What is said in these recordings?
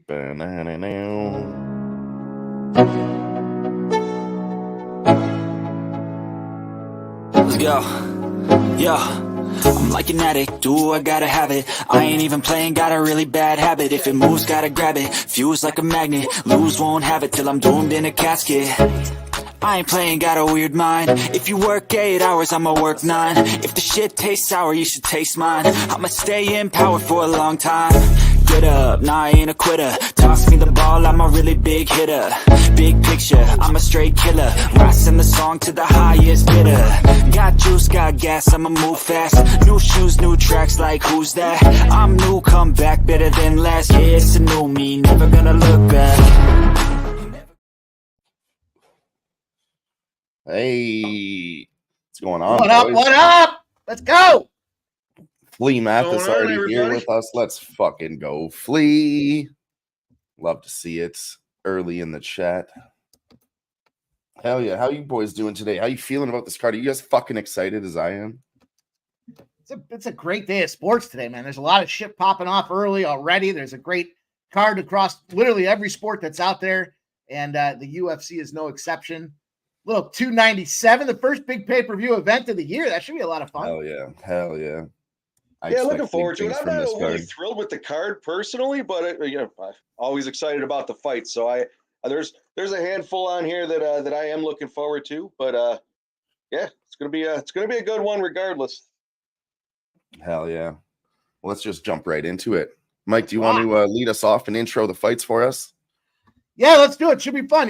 Let's go. Yo, I'm like an addict, do I gotta have it. I ain't even playing, got a really bad habit. If it moves, gotta grab it, fuse like a magnet. Lose, won't have it till I'm doomed in a casket. I ain't playing, got a weird mind. If you work 8 hours, I'ma work 9. If the shit tastes sour, you should taste mine. I'ma stay in power for a long time. Get up, nah, I ain't a quitter. Toss me the ball, I'm a really big hitter. Big picture, I'm a straight killer. Rising the song to the highest bidder. Got juice, got gas, I'ma move fast. New shoes, new tracks, like who's that? I'm new, come back, better than last. Yeah, it's a new me, never gonna look back. Hey, what's going on? What up? Boys? What up? Let's go. Flea Mathis Going on, already here everybody? with us. Let's fucking go, Flea. Love to see it early in the chat. Hell yeah. How you boys doing today? How you feeling about this card? Are you guys fucking excited as I am? It's a great day of sports today, man. There's a lot of shit popping off early already. There's a great card across literally every sport that's out there, and the UFC is no exception. Little 297, the first big pay-per-view event of the year. That should be a lot of fun. Hell yeah. Hell yeah. Yeah, looking forward to it. I'm from not this overly card. thrilled with the card personally, but I'm always excited about the fight. So there's a handful on here that I am looking forward to. But yeah, it's gonna be a good one regardless. Hell yeah. Well, let's just jump right into it. Mike, do you want to lead us off and intro the fights for us? Yeah, let's do it. Should be fun.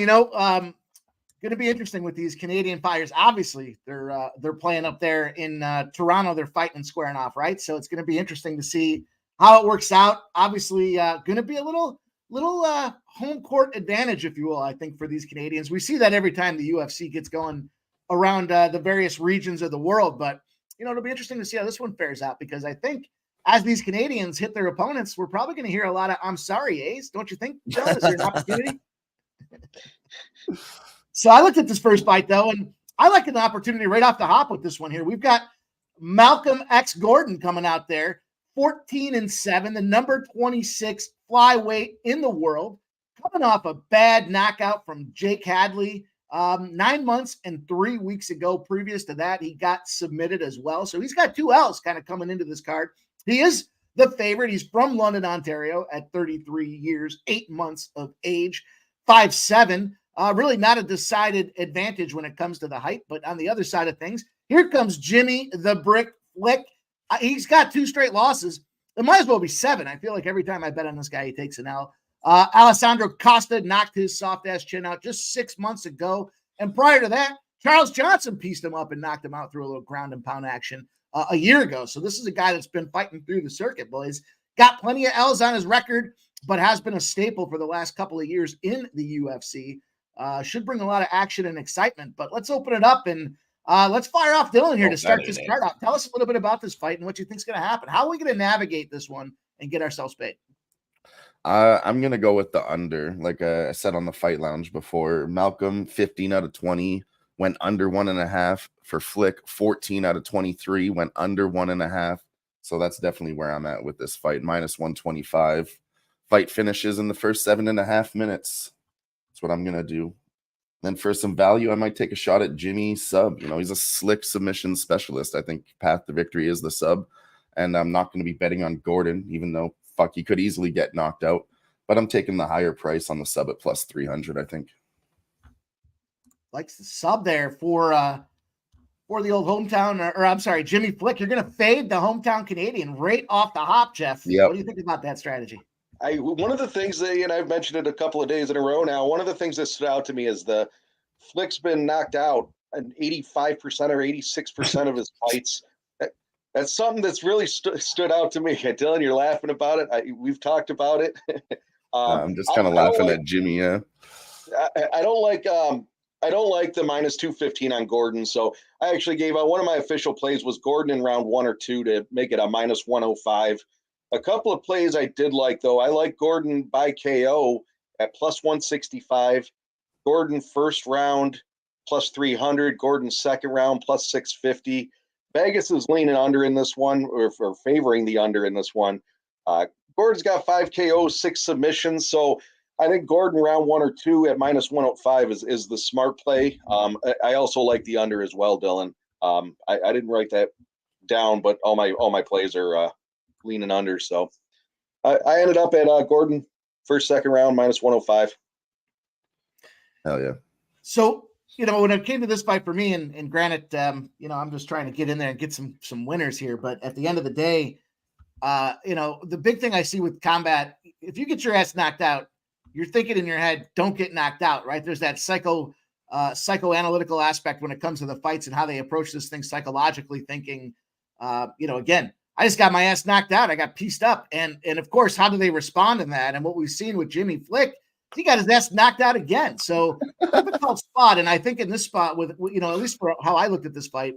Going to be interesting with these Canadian fighters. Obviously, they're playing up there in Toronto. They're fighting and squaring off, right? So it's going to be interesting to see how it works out. Obviously, going to be a little home court advantage, if you will, I think, for these Canadians. We see that every time the UFC gets going around the various regions of the world. But, it'll be interesting to see how this one fares out, because I think as these Canadians hit their opponents, we're probably going to hear a lot of "I'm sorry, Ace." Don't you think, Joe? Is there an opportunity? So I looked at this first fight, though, and I like an opportunity right off the hop with this one here. We've got Malcolm X Gordon coming out there, 14-7, the number 26 flyweight in the world, coming off a bad knockout from Jake Hadley 9 months and 3 weeks ago. Previous to that, he got submitted as well. So he's got 2 L's kind of coming into this card. He is the favorite. He's from London, Ontario, at 33 years, 8 months of age, 5'7". Really not a decided advantage when it comes to the height, but on the other side of things, here comes Jimmy the Brick Flick. He's got 2 straight losses. It might as well be 7. I feel like every time I bet on this guy, he takes an L. Alessandro Costa knocked his soft-ass chin out just 6 months ago. And prior to that, Charles Johnson pieced him up and knocked him out through a little ground and pound action a year ago. So this is a guy that's been fighting through the circuit, boys. Got plenty of L's on his record, but has been a staple for the last couple of years in the UFC. Should bring a lot of action and excitement, but let's open it up and let's fire off Dylan here to start this card off. Tell us a little bit about this fight and what you think is going to happen. How are we going to navigate this one and get ourselves paid? I'm going to go with the under. Like I said on the Fight Lounge before, Malcolm, 15 out of 20, went under 1.5. For Flick, 14 out of 23, went under 1.5. So that's definitely where I'm at with this fight, minus 125. Fight finishes in the first 7.5 minutes. That's what I'm going to do. Then for some value, I might take a shot at Jimmy Sub. He's a slick submission specialist. I think path to victory is the sub. And I'm not going to be betting on Gordon, even though, he could easily get knocked out. But I'm taking the higher price on the sub at plus 300, I think. Likes the sub there for the old hometown, or I'm sorry, Jimmy Flick. You're going to fade the hometown Canadian right off the hop, Jeff. Yep. What do you think about that strategy? One of the things that, I've mentioned it a couple of days in a row now, one of the things that stood out to me is the Flick's been knocked out in 85% or 86% of his fights. That's something that's really stood out to me. Dylan, you're laughing about it. We've talked about it. I'm just kind of laughing at Jimmy. Yeah, I don't like the minus 215 on Gordon. So I actually gave out one of my official plays was Gordon in round 1 or 2 to make it a minus 105. A couple of plays I did like, though. I like Gordon by KO at plus 165. Gordon first round plus 300. Gordon second round plus 650. Vegas is leaning under in this one, or favoring the under in this one. Gordon's got 5 KOs, 6 submissions. So I think Gordon round 1 or 2 at minus 105 is the smart play. I also like the under as well, Dylan. I didn't write that down, but all my plays are leaning under. So I ended up at Gordon first, second round minus 105. Hell yeah. So, when it came to this fight for me, and granted, I'm just trying to get in there and get some winners here. But at the end of the day, the big thing I see with combat, if you get your ass knocked out, you're thinking in your head, don't get knocked out, right? There's that psychoanalytical aspect when it comes to the fights and how they approach this thing psychologically, thinking, again, I just got my ass knocked out. I got pieced up. And of course, how do they respond in that? And what we've seen with Jimmy Flick, he got his ass knocked out again. So difficult spot. And I think in this spot with, at least for how I looked at this fight,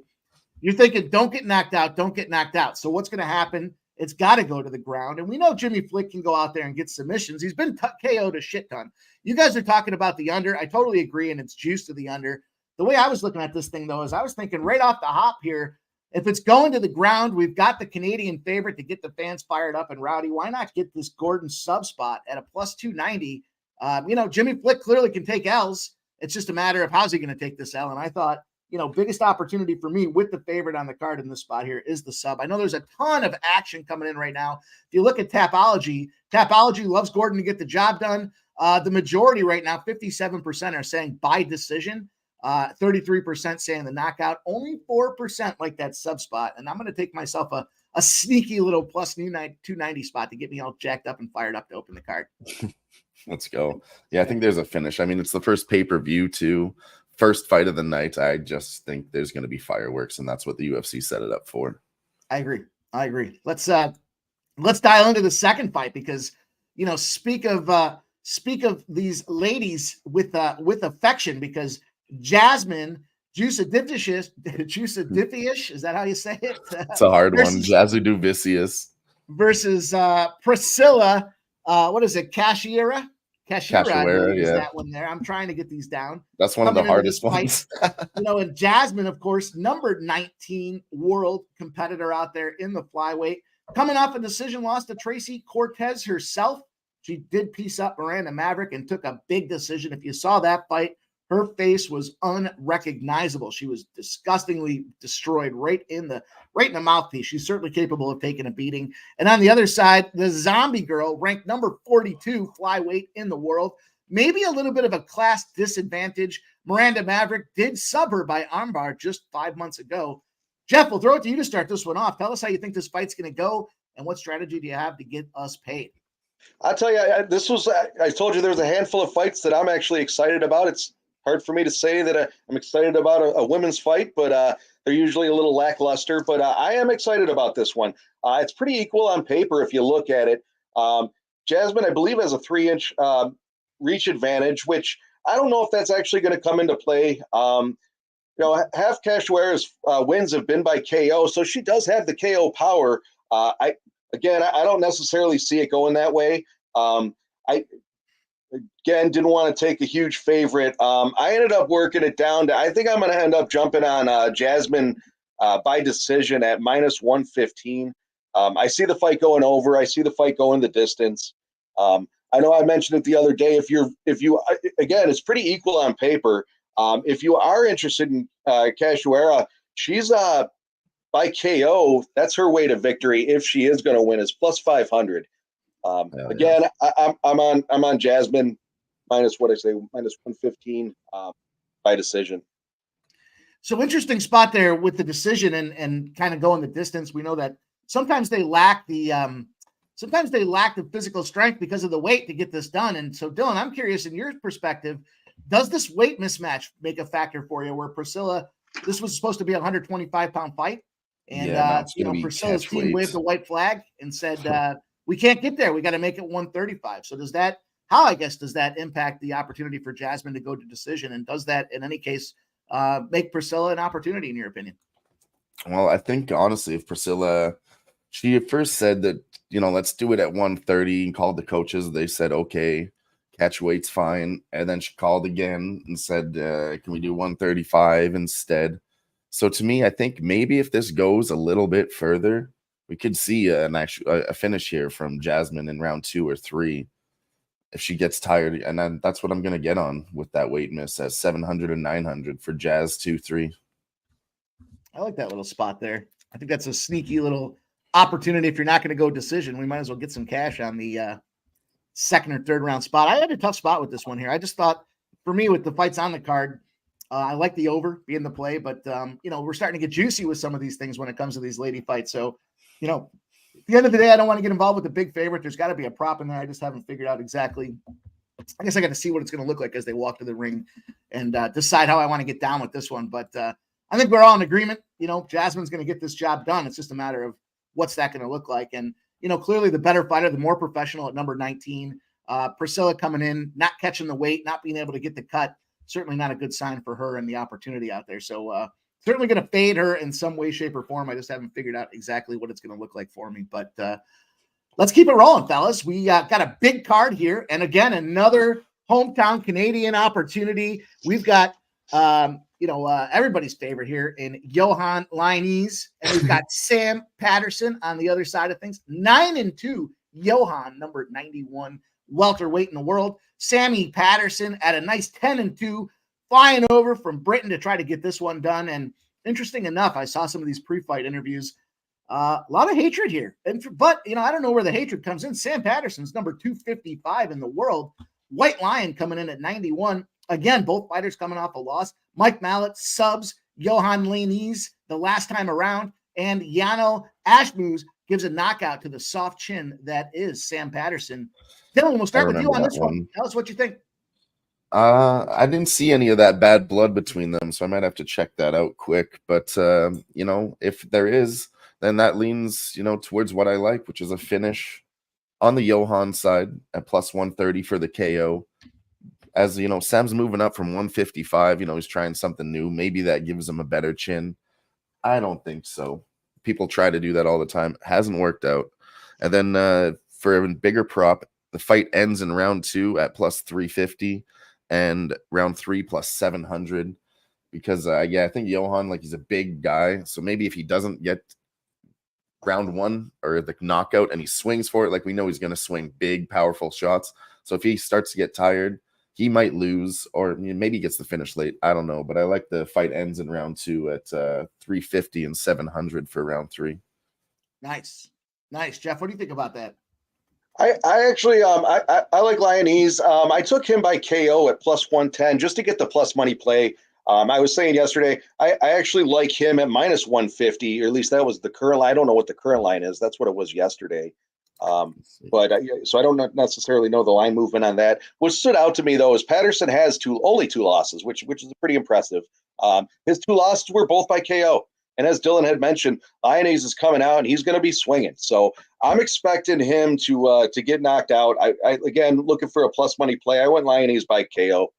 you're thinking, don't get knocked out. Don't get knocked out. So what's going to happen? It's got to go to the ground. And we know Jimmy Flick can go out there and get submissions. He's been KO'd a shit ton. You guys are talking about the under. I totally agree. And it's juice to the under. The way I was looking at this thing, though, is I was thinking right off the hop here, if it's going to the ground, we've got the Canadian favorite to get the fans fired up and rowdy. Why not get this Gordon sub spot at a plus 290? Jimmy Flick clearly can take L's. It's just a matter of how's he going to take this L. And I thought, biggest opportunity for me with the favorite on the card in this spot here is the sub. I know there's a ton of action coming in right now. If you look at Tapology loves Gordon to get the job done. The majority right now, 57% are saying by decision, 33% saying the knockout, only 4% like that sub spot. And I'm going to take myself a sneaky little plus 290 spot to get me all jacked up and fired up to open the card. Let's go. Yeah, I think there's a finish. I mean, it's the first pay-per-view too. First fight of the night. I just think there's going to be fireworks, and that's what the UFC set it up for. I agree. Let's dial into the second fight because, speak of these ladies with affection, because Jasmine Jusadivicius, is that how you say it? It's a hard one. Jasudavicius versus Priscilla. What is it? Cashiera, yeah. That one there. I'm trying to get these down. That's one of the hardest ones. And Jasmine, of course, number 19 world competitor out there in the flyweight, coming off a decision loss to Tracy Cortez herself. She did piece up Miranda Maverick and took a big decision. If you saw that fight, her face was unrecognizable. She was disgustingly destroyed right in the mouthpiece. She's certainly capable of taking a beating. And on the other side, the zombie girl, ranked number 42 flyweight in the world, maybe a little bit of a class disadvantage. Miranda Maverick did sub her by armbar just 5 months ago. Jeff, we'll throw it to you to start this one off. Tell us how you think this fight's going to go and what strategy do you have to get us paid? I'll tell you, I told you there's a handful of fights that I'm actually excited about. It's hard for me to say that I'm excited about a women's fight, but they're usually a little lackluster. But I am excited about this one. It's pretty equal on paper if you look at it. Jasmine, I believe, has a 3-inch reach advantage, which I don't know if that's actually going to come into play. Half Cachoeira's wins have been by KO, so she does have the KO power. I don't necessarily see it going that way. Again, didn't want to take a huge favorite. I ended up working it down to, I think I'm going to end up jumping on Jasmine by decision at minus 115. I see the fight going over. I see the fight going the distance. I know I mentioned it the other day. If you again, it's pretty equal on paper. If you are interested in Cachoeira, she's by KO. That's her way to victory. If she is going to win, is plus 500. Again, I'm on Jasmine minus 115 by decision. So interesting spot there with the decision and kind of going the distance. We know that sometimes they lack the physical strength because of the weight to get this done. And so, Dylan, I'm curious, in your perspective, does this weight mismatch make a factor for you? Where Priscilla, this was supposed to be a 125-pound fight, and Priscilla's team waved the white flag and said, we can't get there. We got to make it 135. So does that impact the opportunity for Jasmine to go to decision? And does that, in any case, make Priscilla an opportunity, in your opinion? Well, I think, honestly, if Priscilla, she at first said that, let's do it at 130 and called the coaches. They said, okay, catch weight's fine. And then she called again and said, can we do 135 instead? So to me, I think maybe if this goes a little bit further, we could see a finish here from Jasmine in round 2 or 3 if she gets tired. And then that's what I'm going to get on with that weight miss at 700 and 900 for Jazz 2-3. I like that little spot there. I think that's a sneaky little opportunity. If you're not going to go decision, we might as well get some cash on the second or third round spot. I had a tough spot with this one here. I just thought, for me, with the fights on the card, I like the over being the play, but we're starting to get juicy with some of these things when it comes to these lady fights. So, at the end of the day, I don't want to get involved with the big favorite. There's got to be a prop in there. I just haven't figured out exactly. I guess I got to see what it's going to look like as they walk to the ring and decide how I want to get down with this one. But I think we're all in agreement. Jasmine's going to get this job done. It's just a matter of what's that going to look like. And, clearly the better fighter, the more professional at number 19. Priscilla coming in, not catching the weight, not being able to get the cut. Certainly not a good sign for her and the opportunity out there. So certainly going to fade her in some way, shape, or form. I just haven't figured out exactly what it's going to look like for me. But let's keep it rolling, fellas. We got a big card here. And again, another hometown Canadian opportunity. We've got, everybody's favorite here in Johan Linese. And we've got Sam Patterson on the other side of things. 9-2, Johan, number 91, welterweight in the world. Sammy Patterson at a nice 10-2, flying over from Britain to try to get this one done. And interesting enough, I saw some of these pre-fight interviews. A lot of hatred here. But I don't know where the hatred comes in. Sam Patterson's number 255 in the world. White Lion coming in at 91. Again, both fighters coming off a loss. Mike Mallet subs Johan Linese the last time around. And Yano Ashmus gives a knockout to the soft chin that is Sam Patterson. Dylan, we'll start with you on this one. Tell us what you think. I didn't see any of that bad blood between them, so I might have to check that out quick. But, if there is, then that leans, towards what I like, which is a finish on the Johan side at plus 130 for the KO. As, Sam's moving up from 155, he's trying something new. Maybe that gives him a better chin. I don't think so. People try to do that all the time. Hasn't worked out. And then for a bigger prop, the fight ends in round 2 at plus 350 and round 3 plus 700 because, I think Johan, he's a big guy. So maybe if he doesn't get round 1 or the knockout and he swings for it, we know he's going to swing big, powerful shots. So if he starts to get tired, he might lose or maybe he gets the finish late. I don't know. But I like the fight ends in round 2 at 350 and 700 for round 3. Nice. Jeff, what do you think about that? I actually I like Linese. I took him by KO at plus 110 just to get the plus money play. I was saying yesterday, I actually like him at minus 150, or at least that was the current line. I don't know what the current line is. That's what it was yesterday. So I don't necessarily know the line movement on that. What stood out to me though is Patterson has only two losses, which is pretty impressive. His 2 losses were both by KO. And as Dylan had mentioned, Linese is coming out and he's going to be swinging. So I'm expecting him to get knocked out. I again, looking for a plus money play. I went Linese by KO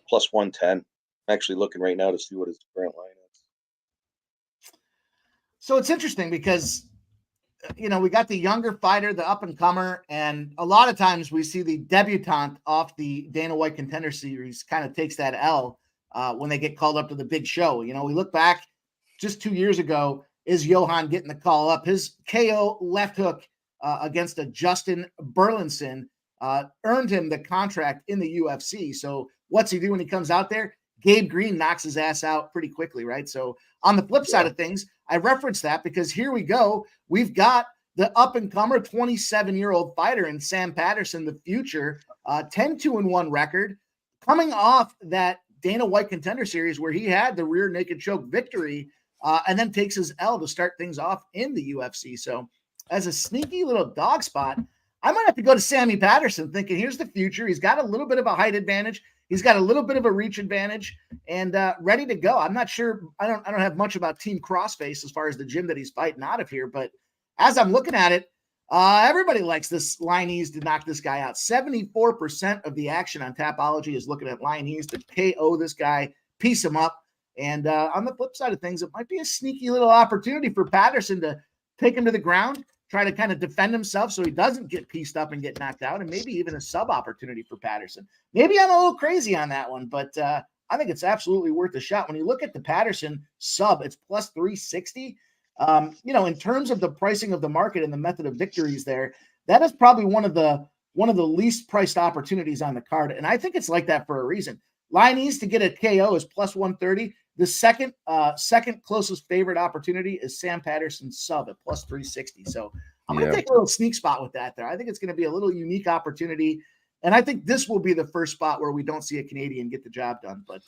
plus 110. I'm actually looking right now to see what his current line is. So it's interesting because, we got the younger fighter, the up and comer, and a lot of times we see the debutante off the Dana White Contender Series kind of takes that L when they get called up to the big show. We look back just 2 years ago, is Johan getting the call up? His KO left hook against a Justin Burlinson earned him the contract in the UFC. So what's he do when he comes out there? Gabe Green knocks his ass out pretty quickly, right? So on the flip side of things, I reference that because here we go. We've got the up-and-comer 27-year-old fighter in Sam Patterson, the future, 10-2-1 record, coming off that Dana White Contender Series where he had the rear naked choke victory and then takes his L to start things off in the UFC. So as a sneaky little dog spot, I might have to go to Sammy Patterson thinking here's the future. He's got a little bit of a height advantage. He's got a little bit of a reach advantage and ready to go. I'm not sure. I don't have much about Team Crossface as far as the gym that he's fighting out of here. But as I'm looking at it, everybody likes this Linese to knock this guy out. 74% of the action on Tapology is looking at Linese to KO this guy, piece him up. And on the flip side of things, it might be a sneaky little opportunity for Patterson to take him to the ground, try to kind of defend himself so he doesn't get pieced up and get knocked out, and maybe even a sub opportunity for Patterson. Maybe I'm a little crazy on that one, but I think it's absolutely worth a shot. When you look at the Patterson sub, it's plus 360. In terms of the pricing of the market and the method of victories there, that is probably one of the least priced opportunities on the card. And I think it's like that for a reason. Liney's to get a KO is plus 130. The second closest favorite opportunity is Sam Patterson's sub at plus 360. So I'm going to take a little sneak spot with that there. I think it's going to be a little unique opportunity. And I think this will be the first spot where we don't see a Canadian get the job done. But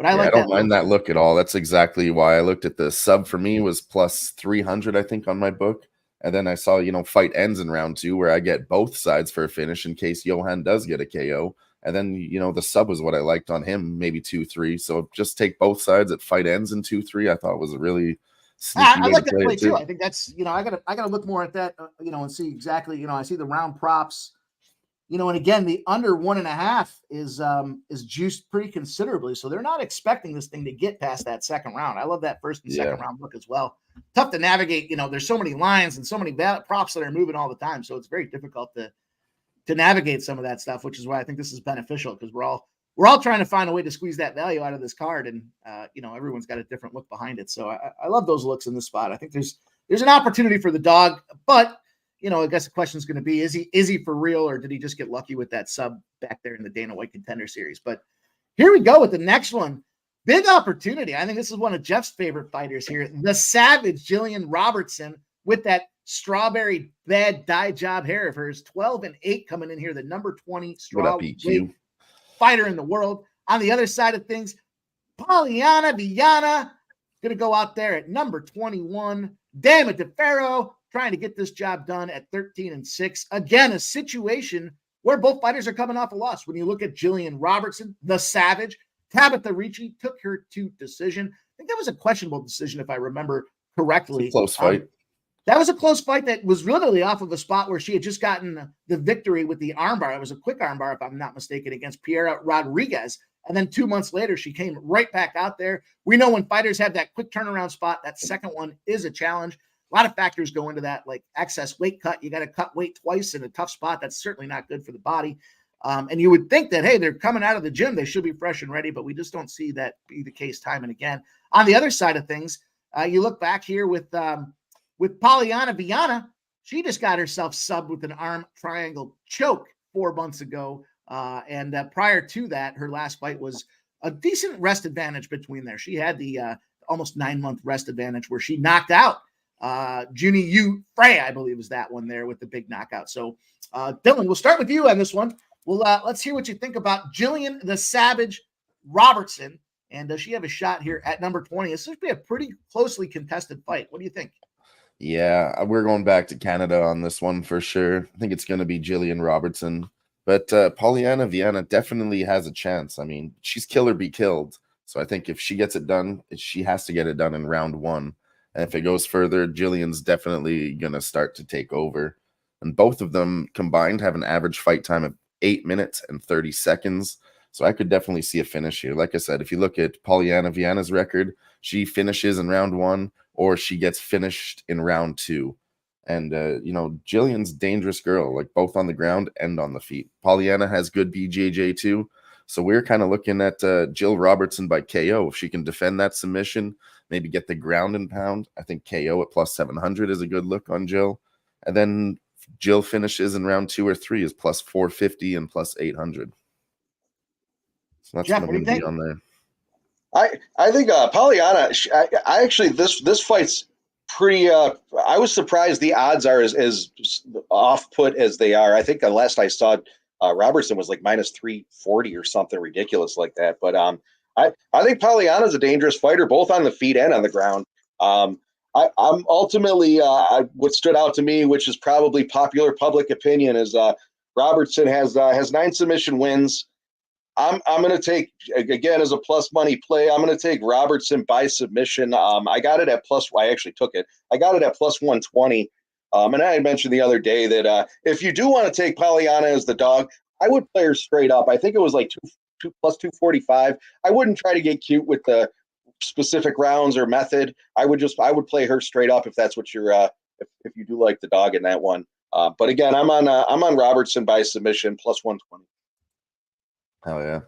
I don't mind that look at all. That's exactly why I looked at the sub. For me was plus 300, I think, on my book. And then I saw, fight ends in round 2 where I get both sides for a finish in case Johan does get a KO. And then, the sub was what I liked on him, maybe 2-3. So just take both sides at fight ends in 2-3. I thought was a really sneaky I like that play too. I think that's, I gotta look more at that, and see exactly, I see the round props, and again, the under 1.5 is juiced pretty considerably. So they're not expecting this thing to get past that second round. I love that first and second round look as well. Tough to navigate. There's so many lines and so many props that are moving all the time. So it's very difficult to navigate some of that stuff, which is why I think this is beneficial, because we're all trying to find a way to squeeze that value out of this card. And, everyone's got a different look behind it. So I love those looks in this spot. I think there's an opportunity for the dog, but I guess the question is going to be, is he for real, or did he just get lucky with that sub back there in the Dana White Contender Series? But here we go with the next one. Big opportunity. I think this is one of Jeff's favorite fighters here. The Savage, Jillian Robertson, with that strawberry bad dye job hair of hers, 12-8 coming in here, the number 20 strawweight fighter in the world. On the other side of things, Polyana Viana going to go out there at number 21. Dama DeFaro trying to get this job done at 13-6. Again, a situation where both fighters are coming off a loss. When you look at Jillian Robertson, the Savage, Tabitha Ricci took her to decision. I think that was a questionable decision, if I remember correctly. Close fight. That was a close fight that was literally off of a spot where she had just gotten the victory with the armbar. It was a quick armbar, if I'm not mistaken, against Piera Rodriguez. And then 2 months later, she came right back out there. We know when fighters have that quick turnaround spot, that second one is a challenge. A lot of factors go into that, like excess weight cut. You got to cut weight twice in a tough spot. That's certainly not good for the body. And you would think that, hey, they're coming out of the gym, they should be fresh and ready, but we just don't see that be the case time and again. On the other side of things, you look back here with Polyana Viana. She just got herself subbed with an arm triangle choke 4 months ago. And prior to that, her last fight was a decent rest advantage between there. She had the almost 9-month rest advantage where she knocked out Junie Yu Frey, I believe is that one there with the big knockout. So Dylan, we'll start with you on this one. Well, let's hear what you think about Jillian the Savage Robertson. And does she have a shot here at number 20? This should be a pretty closely contested fight. What do you think? Yeah, we're going back to Canada on this one for sure. I think it's going to be Jillian Robertson. But Polyana Viana definitely has a chance. I mean, she's kill or be killed. So I think if she gets it done, she has to get it done in round 1. And if it goes further, Jillian's definitely going to start to take over. And both of them combined have an average fight time of 8 minutes and 30 seconds. So I could definitely see a finish here. Like I said, if you look at Polyana Viana's record, she finishes in round 1 or she gets finished in round 2. And, Jillian's dangerous girl, like both on the ground and on the feet. Polyana has good BJJ too. So we're kind of looking at Jill Robertson by KO. If she can defend that submission, maybe get the ground and pound, I think KO at plus 700 is a good look on Jill. And then Jill finishes in round 2 or 3 is plus 450 and plus 800. So that's Jeff, what I'm going to be on there. I think Polyana, I actually, this fight's pretty, I was surprised the odds are as off-put as they are. I think the last I saw, Robertson was like minus 340 or something ridiculous like that. But I think Polyana's a dangerous fighter, both on the feet and on the ground. I'm ultimately, what stood out to me, which is probably popular public opinion, is Robertson has 9 submission wins. I'm going to take, again, as a plus money play, I'm going to take Robertson by submission. I got it at plus, I actually took it. I got it at plus 120. And I had mentioned the other day that if you do want to take Polyana as the dog, I would play her straight up. I think it was like plus 245. I wouldn't try to get cute with the specific rounds or method. I would play her straight up if that's what you're, if you do like the dog in that one. But again, I'm on Robertson by submission plus 120. Hell yeah.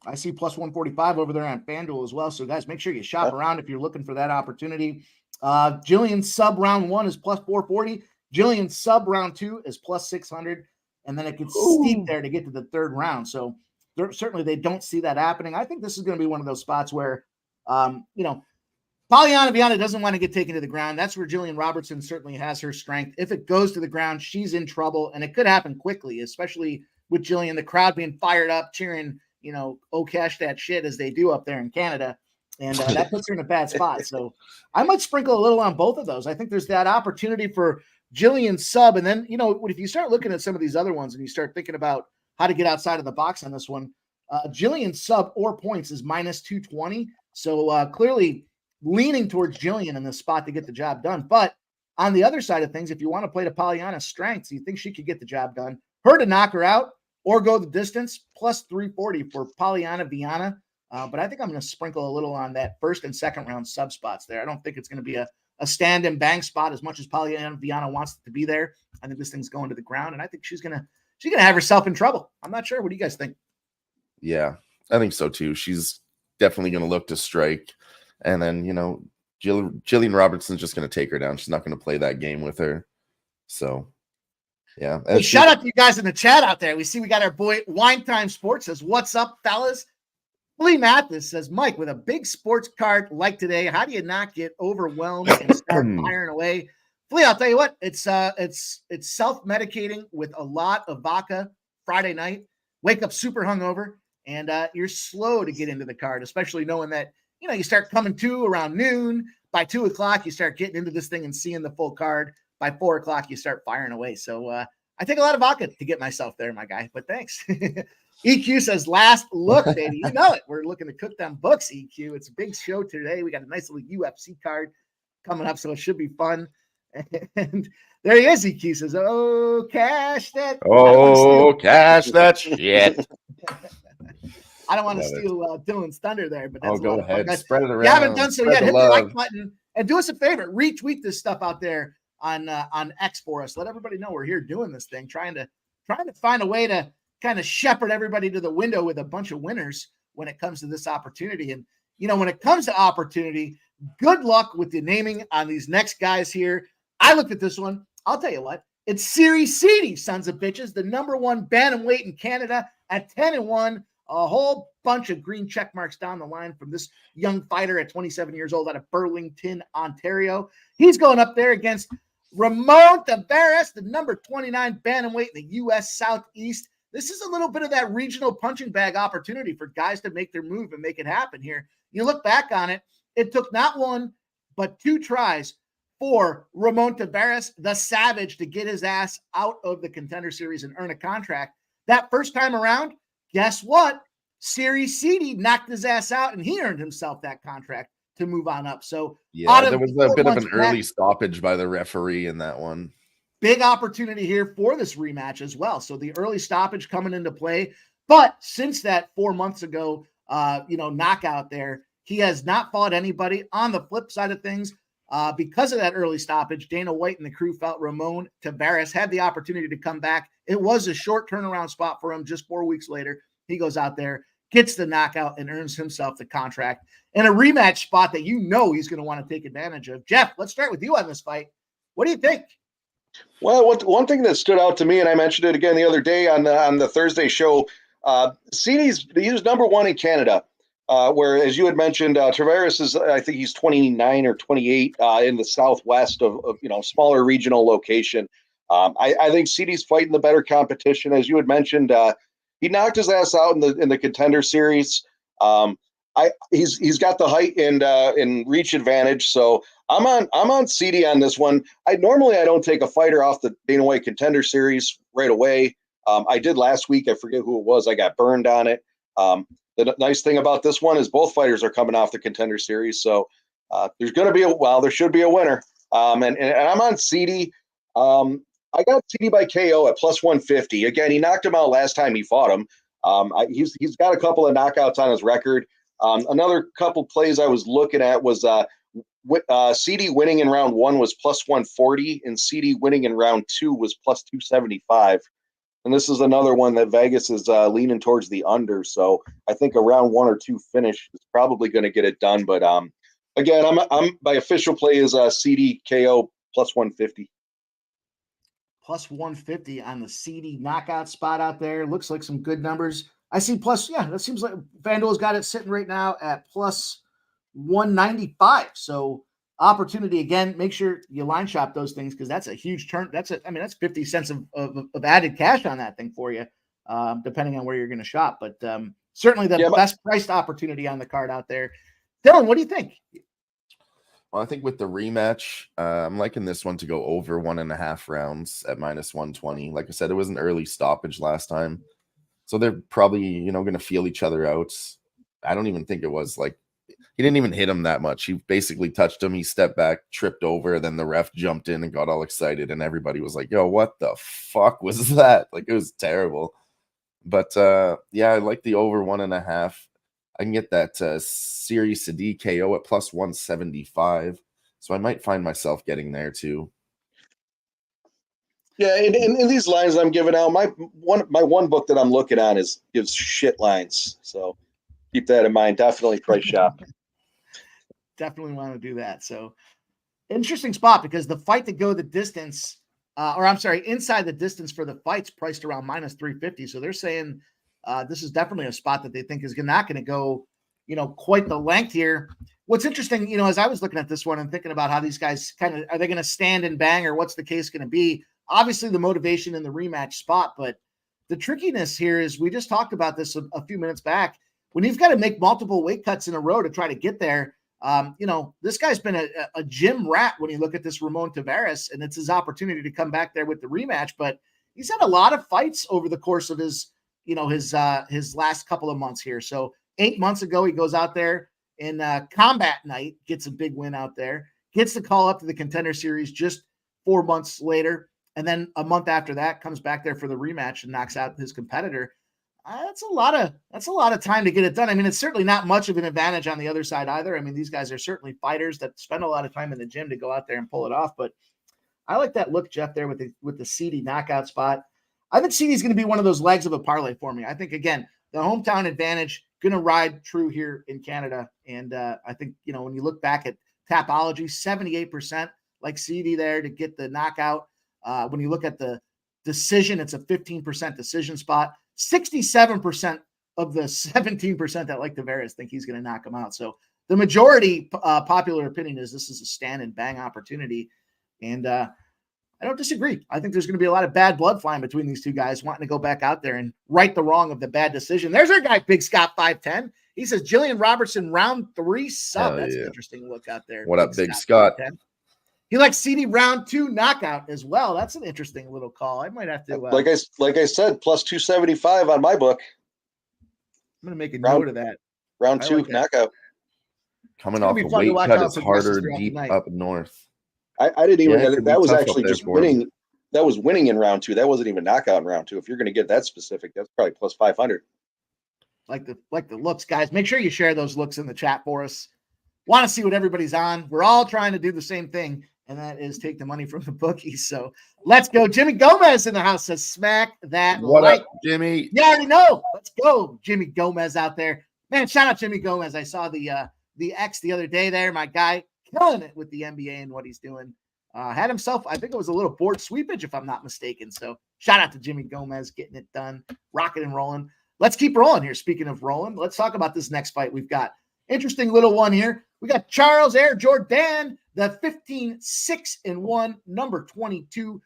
I see plus 145 over there on FanDuel as well. So guys, make sure you shop around if you're looking for that opportunity. Jillian sub round 1 is plus 440. Jillian sub round 2 is plus 600. And then it gets steep there to get to the third round. So certainly they don't see that happening. I think this is going to be one of those spots where, Pollyanna Viana doesn't want to get taken to the ground. That's where Jillian Robertson certainly has her strength. If it goes to the ground, she's in trouble, and it could happen quickly, especially with Jillian, the crowd being fired up, cheering, oh, cash that shit, as they do up there in Canada. And that puts her in a bad spot. So I might sprinkle a little on both of those. I think there's that opportunity for Jillian sub. And then, if you start looking at some of these other ones and you start thinking about how to get outside of the box on this one, Jillian sub or points is minus 220. So clearly leaning towards Jillian in this spot to get the job done. But on the other side of things, if you want to play to Pollyanna's strengths, you think she could get the job done, her to knock her out or go the distance, plus 340 for Pollyanna Viana. But I think I'm going to sprinkle a little on that first and second round sub spots there. I don't think it's going to be a stand and bang spot as much as Pollyanna Viana wants it to be there. I think this thing's going to the ground, and I think she's gonna have herself in trouble. I'm not sure. What do you guys think? Yeah, I think so too. She's definitely going to look to strike. And then, Jillian Robertson's just going to take her down. She's not going to play that game with her. So, yeah. Hey, shout out to you guys in the chat out there. We see we got our boy Wine Time Sports says, "What's up, fellas?" Lee Mathis says, "Mike, with a big sports card like today, how do you not get overwhelmed and start firing away?" Flea, I'll tell you what, it's self-medicating with a lot of vodka Friday night. Wake up super hungover, and you're slow to get into the card, especially knowing that you start coming to around noon. By 2 o'clock, you start getting into this thing and seeing the full card. By 4 o'clock, you start firing away. So I take a lot of vodka to get myself there, my guy. But thanks. EQ says, "Last look, baby." You know it. We're looking to cook them books, EQ. It's a big show today. We got a nice little UFC card coming up, so it should be fun. And there he is. EQ says, "Oh, cash that." Oh, cash that shit. I don't want to steal Dylan's thunder there, but that's go ahead. Spread it around. If you haven't done so yet, hit the like button and do us a favor. Retweet this stuff out there on X for us. Let everybody know we're here doing this thing, trying to find a way to kind of shepherd everybody to the window with a bunch of winners when it comes to this opportunity. And, when it comes to opportunity, good luck with the naming on these next guys here. I looked at this one. I'll tell you what, it's Series CD, sons of bitches, the number 1 bantamweight in Canada at 10-1. A whole bunch of green check marks down the line from this young fighter at 27 years old out of Burlington, Ontario. He's going up there against Ramon Tavares, the number 29 bantamweight in the U.S. Southeast. This is a little bit of that regional punching bag opportunity for guys to make their move and make it happen here. You look back on it, it took not 1, but 2 tries for Ramon Tavares, the Savage, to get his ass out of the Contender Series and earn a contract. That first time around, guess what? Series CD knocked his ass out, and he earned himself that contract to move on up. So yeah, there was a bit of an early stoppage by the referee in that one. Big opportunity here for this rematch as well. So the early stoppage coming into play. But since that 4 months ago, knockout there, he has not fought anybody. On the flip side of things, because of that early stoppage, Dana White and the crew felt Ramon Tavares had the opportunity to come back. It was a short turnaround spot for him. Just 4 weeks later, he goes out there, gets the knockout, and earns himself the contract in a rematch spot that he's going to want to take advantage of. Jeff, let's start with you on this fight. What do you think? Well, one thing that stood out to me, and I mentioned it again the other day on the Thursday show, he's number 1 in Canada. Where, as you had mentioned, Tavares is, I think he's 29 or 28 in the Southwest of smaller regional location. I think CD's fighting the better competition. As you had mentioned, he knocked his ass out in the Contender Series. He's got the height and reach advantage. So I'm on CD on this one. I don't take a fighter off the Dana White Contender Series right away. I did last week. I forget who it was. I got burned on it. The nice thing about this one is both fighters are coming off the Contender Series, so there should be a winner. And I'm on CD. I got CD by KO at plus 150. Again, he knocked him out last time he fought him. He's got a couple of knockouts on his record. Another couple plays I was looking at was CD winning in round 1 was plus 140, and CD winning in round 2 was plus 275. And this is another one that Vegas is leaning towards the under. So I think a round 1 or 2 finish is probably going to get it done. But Again, I'm my official play is CDKO plus 150. Plus 150 on the CD knockout spot out there. Looks like some good numbers. I see plus, yeah, that seems like FanDuel's got it sitting right now at plus 195. So opportunity again, make sure you line shop those things because that's a huge turn. That's 50 cents of added cash on that thing for you, depending on where you're going to shop. But certainly the best priced opportunity on the card out there. Dylan, what do you think? Well, I think with the rematch, I'm liking this one to go over 1.5 rounds at minus 120. Like I said, it was an early stoppage last time. So they're probably, going to feel each other out. I don't even think it was like, he didn't even hit him that much. He basically touched him. He stepped back, tripped over. Then the ref jumped in and got all excited. And everybody was like, yo, what the fuck was that? Like, it was terrible. But yeah, I like the over 1.5. I can get that Series D KO at plus 175. So I might find myself getting there too. Yeah, and in these lines I'm giving out, my one book that I'm looking on gives shit lines. So keep that in mind. Definitely price shop. Definitely want to do that. So interesting spot because the fight to go the distance, inside the distance for the fight's priced around minus 350. So they're saying this is definitely a spot that they think is not going to go, quite the length here. What's interesting, as I was looking at this one and thinking about how these guys are they going to stand and bang or what's the case going to be? Obviously the motivation in the rematch spot, but the trickiness here is we just talked about this a few minutes back. When you've got to make multiple weight cuts in a row to try to get there, this guy's been a gym rat when you look at this Ramon Tavares, and it's his opportunity to come back there with the rematch. But he's had a lot of fights over the course of his last couple of months here. So 8 months ago, he goes out there in Combat Night, gets a big win out there, gets the call up to the Contender Series just 4 months later. And then a month after that comes back there for the rematch and knocks out his competitor. That's a lot of time to get it done. I mean, it's certainly not much of an advantage on the other side either. I mean, these guys are certainly fighters that spend a lot of time in the gym to go out there and pull it off. But I like that look, Jeff, there with the CD knockout spot. I think CD's going to be one of those legs of a parlay for me. I think, again, the hometown advantage going to ride true here in Canada. And I think, when you look back at Tapology, 78% like CD there to get the knockout. When you look at the decision, it's a 15% decision spot. 67% of the 17% that like Tavares think he's going to knock him out. So the majority popular opinion is this is a stand and bang opportunity. And I don't disagree. I think there's going to be a lot of bad blood flying between these two guys wanting to go back out there and right the wrong of the bad decision. There's our guy, Big Scott 510. He says Jillian Robertson round 3 sub. That's an interesting look out there. What up, Big Scott? He likes CD round 2 knockout as well. That's an interesting little call. I might have to like I said, plus 275 on my book. I'm gonna make a note of that. Round 2 knockout. Coming off a weight cut, it's harder deep up north. I didn't even that was actually just winning. That was winning in round 2. That wasn't even knockout in round 2. If you're gonna get that specific, that's probably plus 500. Like the looks, guys. Make sure you share those looks in the chat for us. Want to see what everybody's on. We're all trying to do the same thing. And that is take the money from the bookies. So let's go. Jimmy Gomez in the house says smack that what like. Up, Jimmy? You already know. Let's go. Jimmy Gomez out there. Man, shout out Jimmy Gomez. I saw the X the other day there. My guy killing it with the NBA and what he's doing. Had himself, I think it was a little board sweepage, if I'm not mistaken. So shout out to Jimmy Gomez getting it done, rocking and rolling. Let's keep rolling here. Speaking of rolling, let's talk about this next fight we've got. Interesting little one here. We got Charles Air Jordan, the 15-6-1, number 22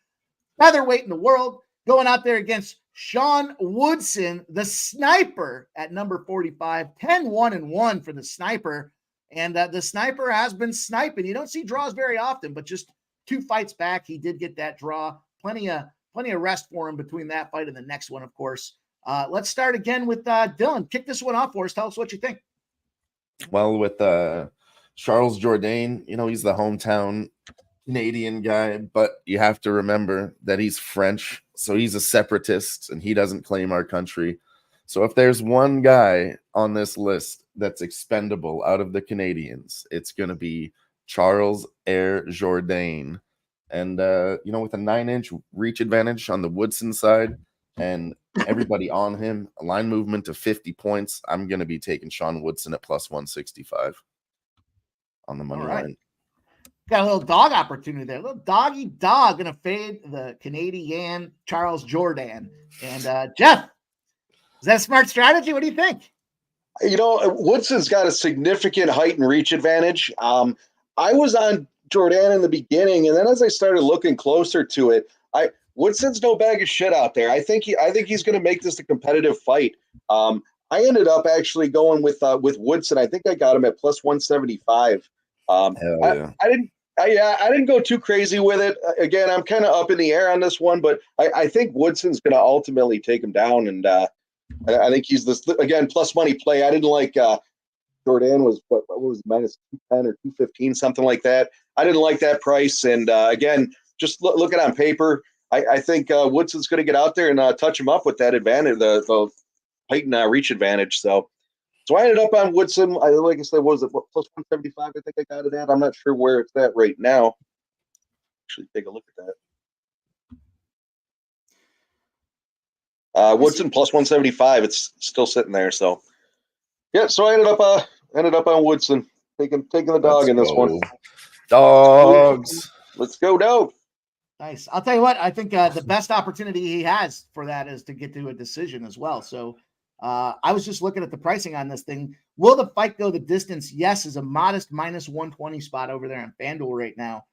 featherweight in the world, going out there against Sean Woodson, the sniper at number 45, 10-1-1 for the sniper. And the sniper has been sniping. You don't see draws very often, but just 2 fights back, he did get that draw. Plenty of rest for him between that fight and the next one, of course. Let's start again with Dylan. Kick this one off for us. Tell us what you think. Well, with Charles Jourdain, he's the hometown Canadian guy, but you have to remember that he's French, so he's a separatist, and he doesn't claim our country. So if there's one guy on this list that's expendable out of the Canadians, it's going to be Charles Air Jourdain. And, with a 9-inch reach advantage on the Woodson side and everybody on him, a line movement of 50 points, I'm going to be taking Sean Woodson at plus 165. on the money All right. line. Got a little dog opportunity there. A little doggy dog going to fade the Canadian Charles Jourdain. And Jeff, is that a smart strategy? What do you think? Woodson's got a significant height and reach advantage. I was on Jordan in the beginning, and then as I started looking closer to it, Woodson's no bag of shit out there. I think he's going to make this a competitive fight. I ended up actually going with Woodson. I think I got him at plus 175. Hell yeah. I didn't go too crazy with it. Again, I'm kind of up in the air on this one, but I think Woodson's going to ultimately take him down, and I think he's this again plus money play. I didn't like Jordan was what was minus 210 or 215, something like that. I didn't like that price, and again, just looking on paper, I think Woodson's going to get out there and touch him up with that advantage, the height and reach advantage. So I ended up on Woodson. Like I said, what was it plus 175? I think I got it at. I'm not sure where it's at right now. Actually, take a look at that. Woodson plus 175. It's still sitting there. So yeah. So I ended up on Woodson, taking the dog in this one. Dogs. Let's go, dog. Nice. I'll tell you what, I think the best opportunity he has for that is to get to a decision as well. So I was just looking at the pricing on this thing. Will the fight go the distance? Yes, is a modest minus 120 spot over there on FanDuel right now.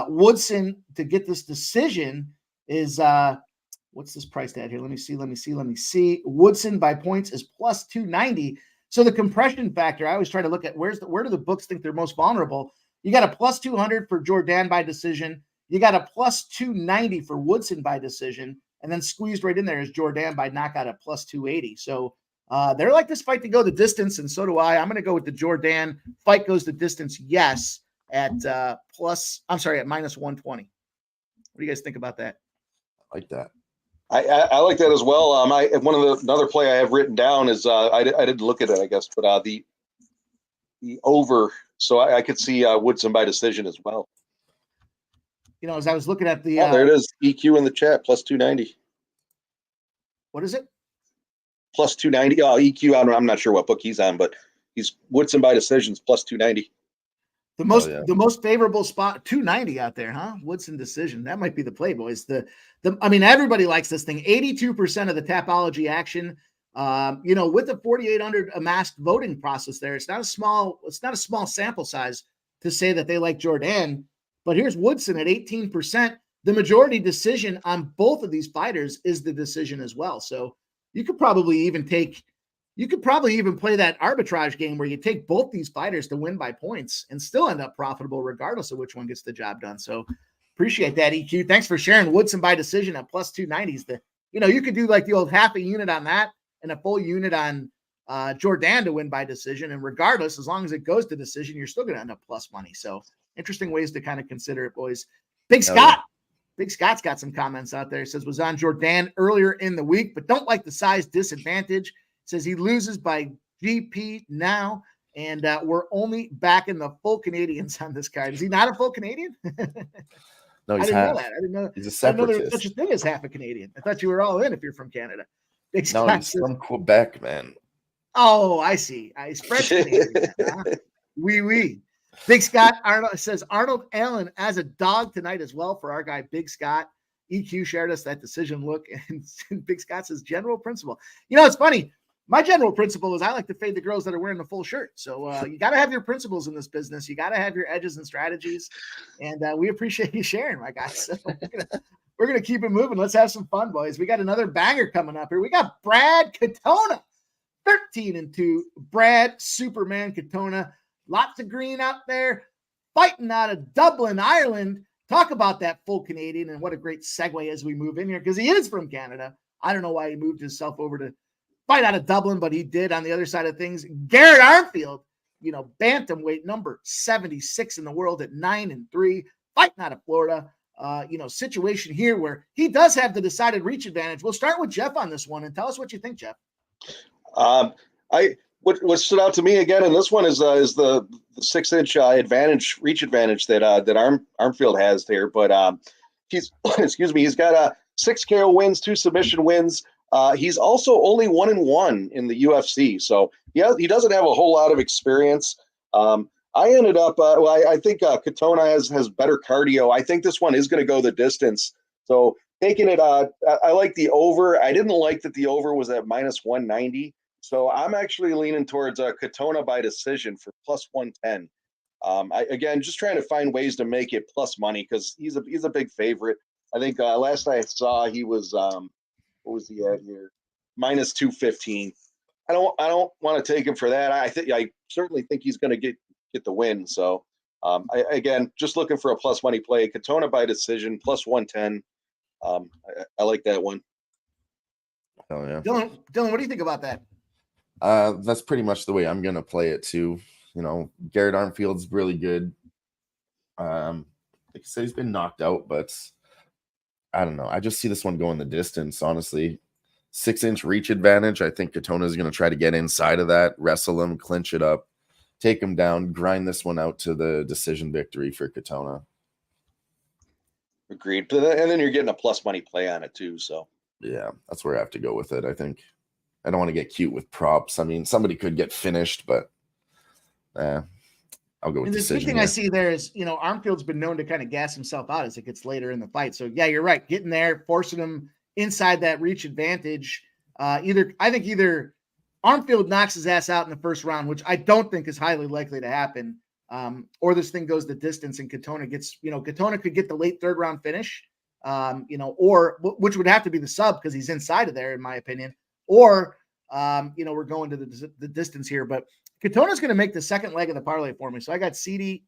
Woodson to get this decision is what's this priced at here? Let me see. Woodson by points is plus 290. So the compression factor, I always try to look at where do the books think they're most vulnerable. You got a plus 200 for Jourdain by decision. You got a plus 290 for Woodson by decision. And then squeezed right in there is Jourdain by knockout at plus 280. So they're like this fight to go the distance, and so do I. I'm going to go with the Jourdain. Fight goes the distance, yes, at minus 120. What do you guys think about that? I like that. I like that as well. Another play I have written down is I didn't look at it, I guess, but the over. So I could see Woodson by decision as well. As I was looking at the there it is, EQ in the chat, plus 290. What is it? Plus 290. Oh, EQ. I'm not sure what book he's on, but he's Woodson by decisions plus 290. The most favorable spot, 290 out there, huh? Woodson decision. That might be the play, boys. Everybody likes this thing. 82% of the Tapology action. With the 4,800 amassed voting process there, it's not a small sample size to say that they like Jourdain. But here's Woodson at 18%. The majority decision on both of these fighters is the decision as well. So you could probably even play that arbitrage game where you take both these fighters to win by points and still end up profitable regardless of which one gets the job done. So appreciate that, EQ. Thanks for sharing Woodson by decision at plus 290s. You could do like the old half a unit on that and a full unit on Jourdain to win by decision. And regardless, as long as it goes to decision, you're still going to end up plus money. So interesting ways to kind of consider it, boys. Big Scott's got some comments out there. He says, was on Jourdain earlier in the week, but don't like the size disadvantage. Says he loses by GP now, and we're only backing the full Canadians on this card. Is he not a full Canadian? No, he's half. I didn't know he's a separatist. I didn't know there was such a thing as half a Canadian. I thought you were all in if you're from Canada. He's from Quebec, man. Oh, I see. He's French Canadian. Huh? Oui. Big Scott Arnold says Arnold Allen as a dog tonight as well for our guy Big Scott. EQ shared us that decision look, and Big Scott says general principle. It's funny. My general principle is I like to fade the girls that are wearing the full shirt. So you got to have your principles in this business. You got to have your edges and strategies, and we appreciate you sharing, my guys. So we're gonna keep it moving. Let's have some fun, boys. We got another banger coming up here. We got Brad Katona, 13-2. Brad Superman Katona. Lots of green out there, fighting out of Dublin, Ireland. Talk about that full Canadian and what a great segue as we move in here because he is from Canada. I don't know why he moved himself over to fight out of Dublin, but he did on the other side of things. Garrett Armfield, bantamweight number 76 in the world at 9-3, fighting out of Florida. Situation here where he does have the decided reach advantage. We'll start with Jeff on this one and tell us what you think, Jeff. What stood out to me again in this one is the 6-inch reach advantage that Armfield has there. But he's he's got 6 KO wins, 2 submission wins. He's also only 1-1 in the UFC, so he doesn't have a whole lot of experience. I ended up. I think Katona has better cardio. I think this one is going to go the distance. So taking it. I like the over. I didn't like that the over was at -190. So I'm actually leaning towards Katona by decision for +110. Again, just trying to find ways to make it plus money because he's a big favorite. I think last I saw he was what was he at here? -215. I don't want to take him for that. I certainly think he's going to get the win. So again, just looking for a plus money play. Katona by decision +110. I like that one. Oh yeah, Dylan, what do you think about that? That's pretty much the way I'm gonna play it too. Garrett Armfield's really good. Like I said, he's been knocked out, but I don't know. I just see this one going the distance, honestly. 6-inch reach advantage. I think Katona is going to try to get inside of that, wrestle him, clinch it up, take him down, grind this one out to the decision victory for Katona. Agreed. And then you're getting a plus money play on it too. So yeah, that's where I have to go with it. I think I don't want to get cute with props. I mean, somebody could get finished, but I'll go with the decision. big thing I see there is, Armfield's been known to kind of gas himself out as it gets later in the fight. So yeah, you're right. Getting there, forcing him inside that reach advantage. I think either Armfield knocks his ass out in the first round, which I don't think is highly likely to happen, or this thing goes the distance and Katona gets, Katona could get the late third round finish, or which would have to be the sub because he's inside of there, in my opinion, or we're going to the distance here, but Katona's going to make the second leg of the parlay for me. So I got CD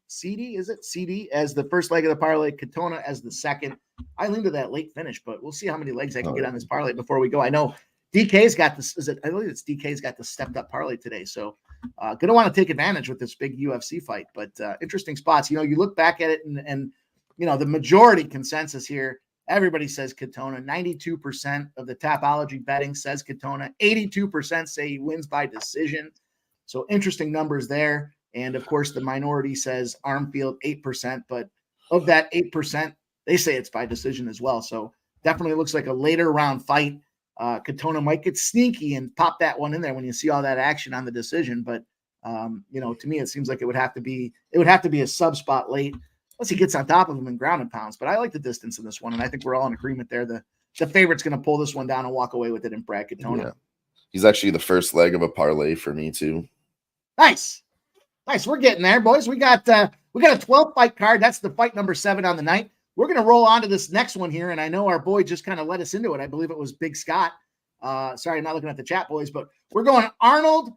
as the first leg of the parlay, Katona as the second. I lean to that late finish, but we'll see how many legs I can get on this parlay before we go. I know DK's got this. I believe it's DK's got the stepped up parlay today. So going to want to take advantage with this big UFC fight, but interesting spots. You look back at it and the majority consensus here, everybody says Katona. 92% of the Tapology betting says Katona. 82% say he wins by decision. So interesting numbers there. And of course, the minority says Armfield 8%, but of that 8%, they say it's by decision as well. So definitely looks like a later round fight. Katona might get sneaky and pop that one in there when you see all that action on the decision. But to me, it seems like it would have to be a sub spot late, unless he gets on top of him in ground and pounds. But I like the distance in this one, and I think we're all in agreement there. The favorite's going to pull this one down and walk away with it in Brad Katona. Yeah. He's actually the first leg of a parlay for me too. Nice. We're getting there, boys. We got a 12 fight card. That's the fight number 7 on the night. We're going to roll on to this next one here. And I know our boy just kind of let us into it. I believe it was Big Scott. Sorry, I'm not looking at the chat, boys, but we're going Arnold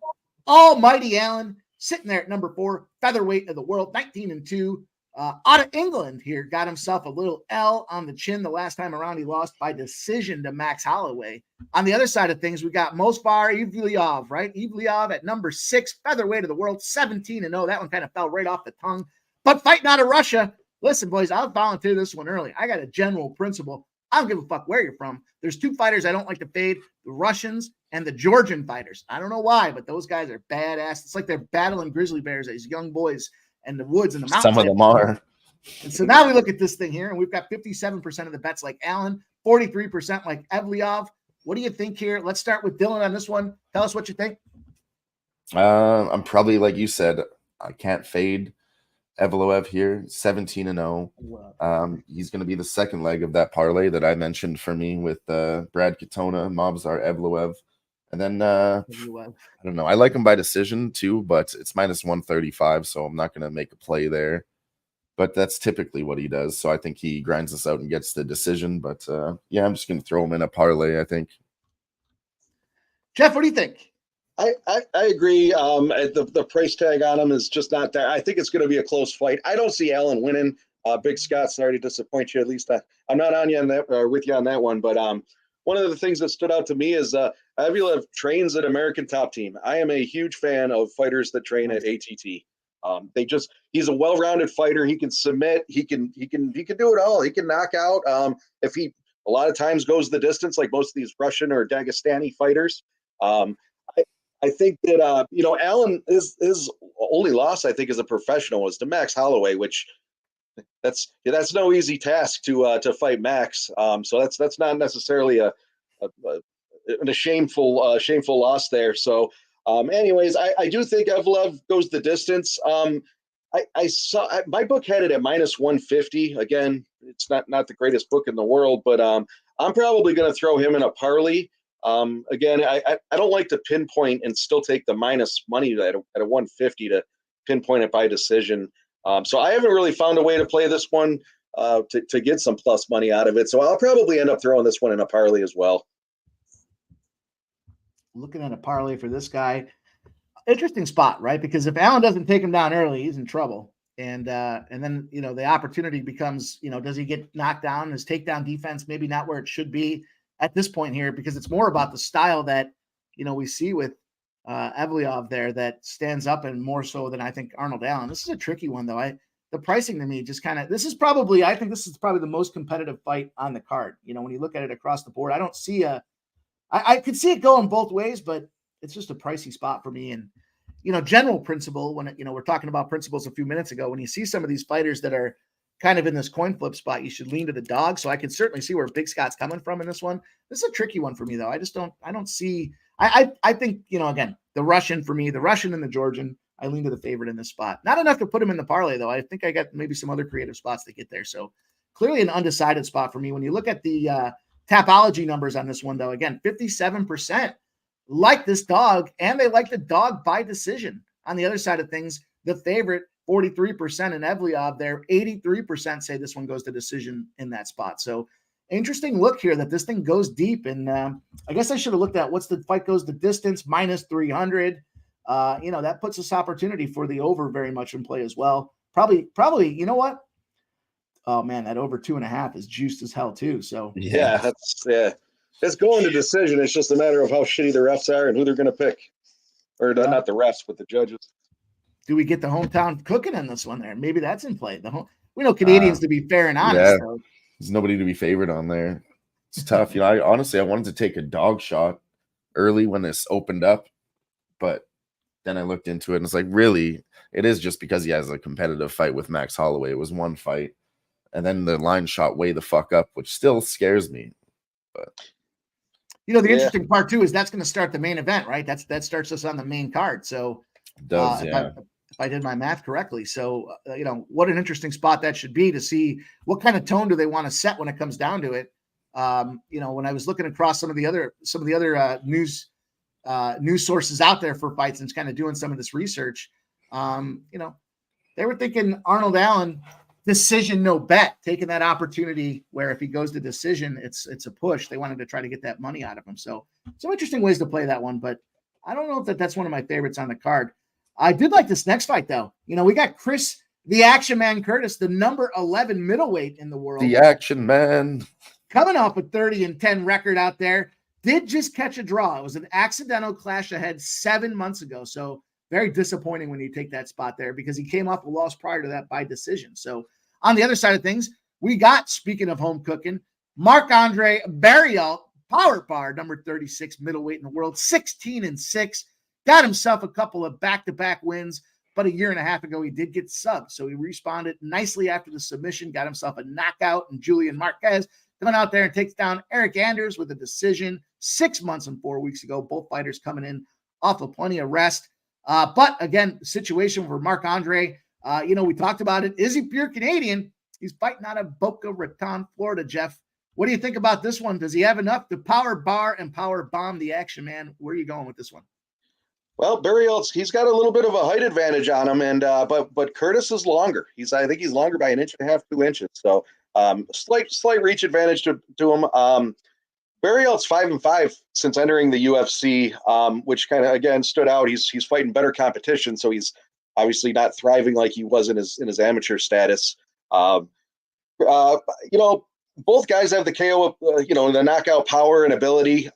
Almighty Allen, sitting there at number 4, featherweight of the world, 19-2. Out of England here, got himself a little L on the chin the last time around. He lost by decision to Max Holloway. On the other side of things, we got Movsar Evliov, right? Evliov at number 6, featherweight of the world, 17-0. That one kind of fell right off the tongue. But fighting out of Russia, listen, boys, I'll volunteer this one early. I got a general principle. I don't give a fuck where you're from. There's 2 fighters I don't like to fade, the Russians and the Georgian fighters. I don't know why, but those guys are badass. It's like they're battling grizzly bears, these young boys and the woods and the mountains. Some of them are. And so now we look at this thing here, and we've got 57% of the bets like Allen, 43% like Evliov. What do you think here? Let's start with Dylan on this one. Tell us what you think. I'm probably, like you said, I can't fade Evloev here, 17-0. He's going to be the second leg of that parlay that I mentioned for me with Brad Katona, Movsar Evloev. And then, I don't know. I like him by decision too, but it's -135, so I'm not going to make a play there. But that's typically what he does. So I think he grinds us out and gets the decision. But, yeah, I'm just going to throw him in a parlay, I think. Jeff, what do you think? I agree. The price tag on him is just not there. I think it's going to be a close fight. I don't see Allen winning. Big Scott, sorry to disappoint you. At least I'm not on you on that, with you on that one. But one of the things that stood out to me is Evloev trains at American Top Team. I am a huge fan of fighters that train at ATT. He's a well-rounded fighter. He can submit. He can do it all. He can knock out. If he a lot of times goes the distance, like most of these Russian or Dagestani fighters. I think that Allen his only loss, I think, as a professional was to Max Holloway, which that's no easy task to fight Max. So that's not necessarily a shameful loss there. So anyways, I do think Evloev goes the distance. I saw my book had it at minus 150. Again, it's not the greatest book in the world, but I'm probably going to throw him in a parlay. Again, I don't like to pinpoint and still take the minus money at a 150 to pinpoint it by decision. So I haven't really found a way to play this one to get some plus money out of it. So I'll probably end up throwing this one in a parlay as well. Looking at a parlay for this guy. Interesting spot, right? Because if Allen doesn't take him down early, he's in trouble. And then, the opportunity becomes, does he get knocked down? His takedown defense, maybe not where it should be at this point here, because it's more about the style that, we see with Evliov there that stands up, and more so than I think Arnold Allen. This is a tricky one, though. The pricing to me just kind of, I think this is probably the most competitive fight on the card. When you look at it across the board, I don't see I could see it going both ways, but it's just a pricey spot for me. And, general principle when, we're talking about principles a few minutes ago, when you see some of these fighters that are kind of in this coin flip spot, you should lean to the dog. So I can certainly see where Big Scott's coming from in this one. This is a tricky one for me, though. I don't see, I think, again, the Russian and the Georgian, I lean to the favorite in this spot. Not enough to put him in the parlay, though. I think I got maybe some other creative spots to get there. So clearly an undecided spot for me. When you look at the Tapology numbers on this one, though, again, 57% like this dog, and they like the dog by decision. On the other side of things, the favorite, 43% in Evliov there, 83% say this one goes to decision in that spot. So interesting look here that this thing goes deep. And I guess I should have looked at what's the fight goes the distance, minus 300. That puts this opportunity for the over very much in play as well. Probably, you know what? Oh man, that over 2.5 is juiced as hell too. So yeah, it's going to decision. It's just a matter of how shitty the refs are and who they're going to pick, or not the refs, but the judges. Do we get the hometown cooking in this one? There, maybe that's in play. We know Canadians to be fair and honest. Yeah, there's nobody to be favored on there. It's tough. I wanted to take a dog shot early when this opened up, but then I looked into it and it's like, really, it is just because he has a competitive fight with Max Holloway. It was one fight. And then the line shot way the fuck up, which still scares me. But the interesting part too is that's going to start the main event, right? That starts us on the main card. So it does, if I did my math correctly. So what an interesting spot that should be to see what kind of tone do they want to set when it comes down to it. When I was looking across some of the other news sources out there for fights and kind of doing some of this research, they were thinking Arnold Allen decision, no bet, taking that opportunity where if he goes to decision, it's a push. They wanted to try to get that money out of him. So some interesting ways to play that one, but I don't know if that's one of my favorites on the card. I did like this next fight though. We got Chris, the Action Man Curtis, the number 11 middleweight in the world. The Action Man. Coming off a 30-10 record out there. Did just catch a draw. It was an accidental clash ahead 7 months ago. So very disappointing when you take that spot there because he came off a loss prior to that by decision. So on the other side of things, we got, speaking of home cooking, Marc-Andre Barriault, power bar, number 36 middleweight in the world, 16-6, got himself a couple of back-to-back wins, but a year and a half ago, he did get subbed. So he responded nicely after the submission, got himself a knockout, and Julian Marquez coming out there and takes down Eric Anders with a decision 6 months and 4 weeks ago. Both fighters coming in off of plenty of rest. But again, the situation for Marc-Andre, we talked about it. Is he pure Canadian? He's fighting out of Boca Raton, Florida, Jeff. What do you think about this one? Does he have enough to power bar and power bomb the Action Man? Where are you going with this one? Well, Barriault's he's got a little bit of a height advantage on him, and but Curtis is longer. I think he's longer by 1.5 inches, 2 inches. So slight reach advantage to him. Barriault's 5-5 since entering the UFC, which kind of again stood out. He's fighting better competition, so he's obviously not thriving like he was in his amateur status. Both guys have the KO, the knockout power and ability.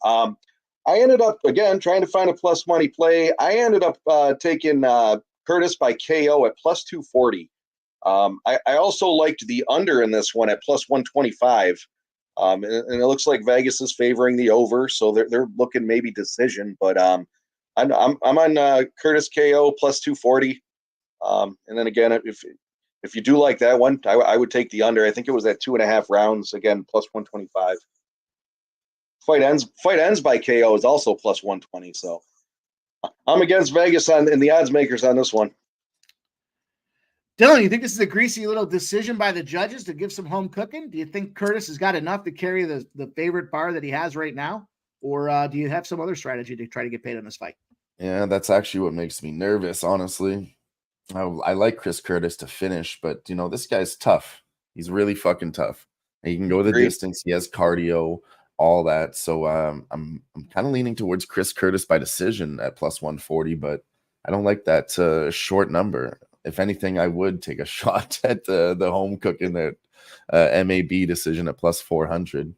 I ended up again trying to find a plus money play. I ended up taking Curtis by KO at plus 240. I also liked the under in this one at plus 125. And it looks like Vegas is favoring the over, so they're looking maybe decision. But I'm on Curtis KO plus 240. And then again, if you do like that one, I would take the under. I think it was at 2.5 rounds again, plus 125. Fight ends by KO is also plus 120. So I'm against Vegas and the odds makers on this one. Dylan, you think this is a greasy little decision by the judges to give some home cooking? Do you think Curtis has got enough to carry the favorite bar that he has right now? Or do you have some other strategy to try to get paid on this fight? Yeah, that's actually what makes me nervous, honestly. I like Chris Curtis to finish, but this guy's tough. He's really fucking tough. He can go the Agreed. distance. He has cardio, all that. So I'm kind of leaning towards Chris Curtis by decision at plus 140, but I don't like that short number. If anything, I would take a shot at the home cooking that MAB decision at plus 400.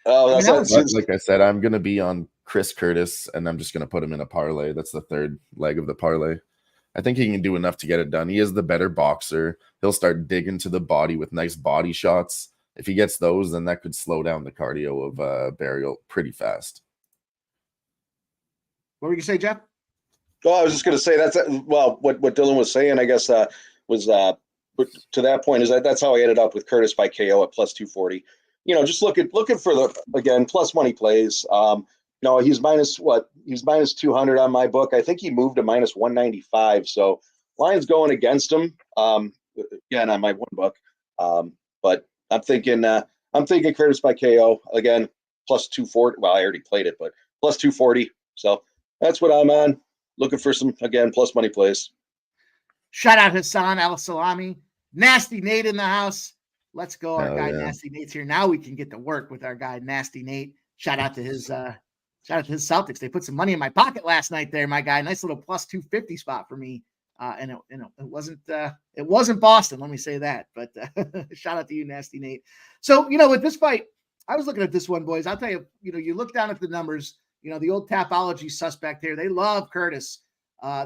Oh, that's Like I said, I'm gonna be on Chris Curtis, and I'm just gonna put him in a parlay. That's the third leg of the parlay. I think he can do enough to get it done. He is the better boxer. He'll start digging to the body with nice body shots. If he gets those, then that could slow down the cardio of Burial pretty fast. What were you say, Jeff? Well, I was just going to say what Dylan was saying. I guess was to that point is that's how I ended up with Curtis by KO at plus 240. Just looking for the plus money plays. He's minus 200 on my book. I think he moved to minus 195. So line's going against him. Again on my one book. But I'm thinking Curtis by KO again plus 240. Well, I already played it, but plus 240. So that's what I'm on. Looking for some again plus money plays. Shout out Hassan Al Salami, Nasty Nate in the house. Let's go, our guy yeah. Nasty Nate's here. Now we can get to work with our guy Nasty Nate. Shout out to his Celtics. They put some money in my pocket last night there, my guy. Nice little plus 250 spot for me. And it wasn't Boston, let me say that. But shout out to you, Nasty Nate. So, with this fight, I was looking at this one, boys. I'll tell you, you look down at the numbers, the old Tapology suspect here. They love Curtis.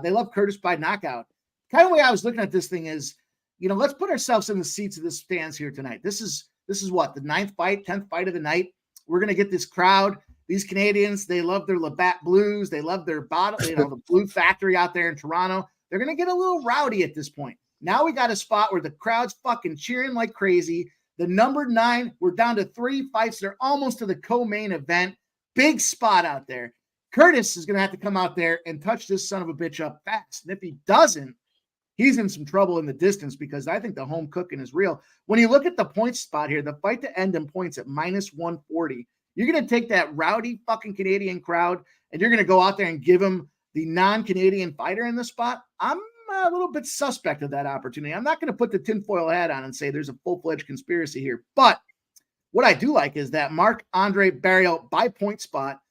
They love Curtis by knockout. Kind of the way I was looking at this thing is, let's put ourselves in the seats of the stands here tonight. This is what, the 9th fight, 10th fight of the night. We're going to get this crowd. These Canadians, they love their Labatt Blues. They love their bottle, the Blue Factory out there in Toronto. They're going to get a little rowdy at this point. Now we got a spot where the crowd's fucking cheering like crazy. The number 9, we're down to 3 fights. They're almost to the co-main event. Big spot out there. Curtis is going to have to come out there and touch this son of a bitch up fast. And if he doesn't, he's in some trouble in the distance because I think the home cooking is real. When you look at the point spot here, the fight to end in points at minus 140, you're going to take that rowdy fucking Canadian crowd and you're going to go out there and give him the non-Canadian fighter in the spot. I'm a little bit suspect of that opportunity. I'm not going to put the tinfoil hat on and say there's a full-fledged conspiracy here. But what I do like is that Marc-Andre Barriault by point spot,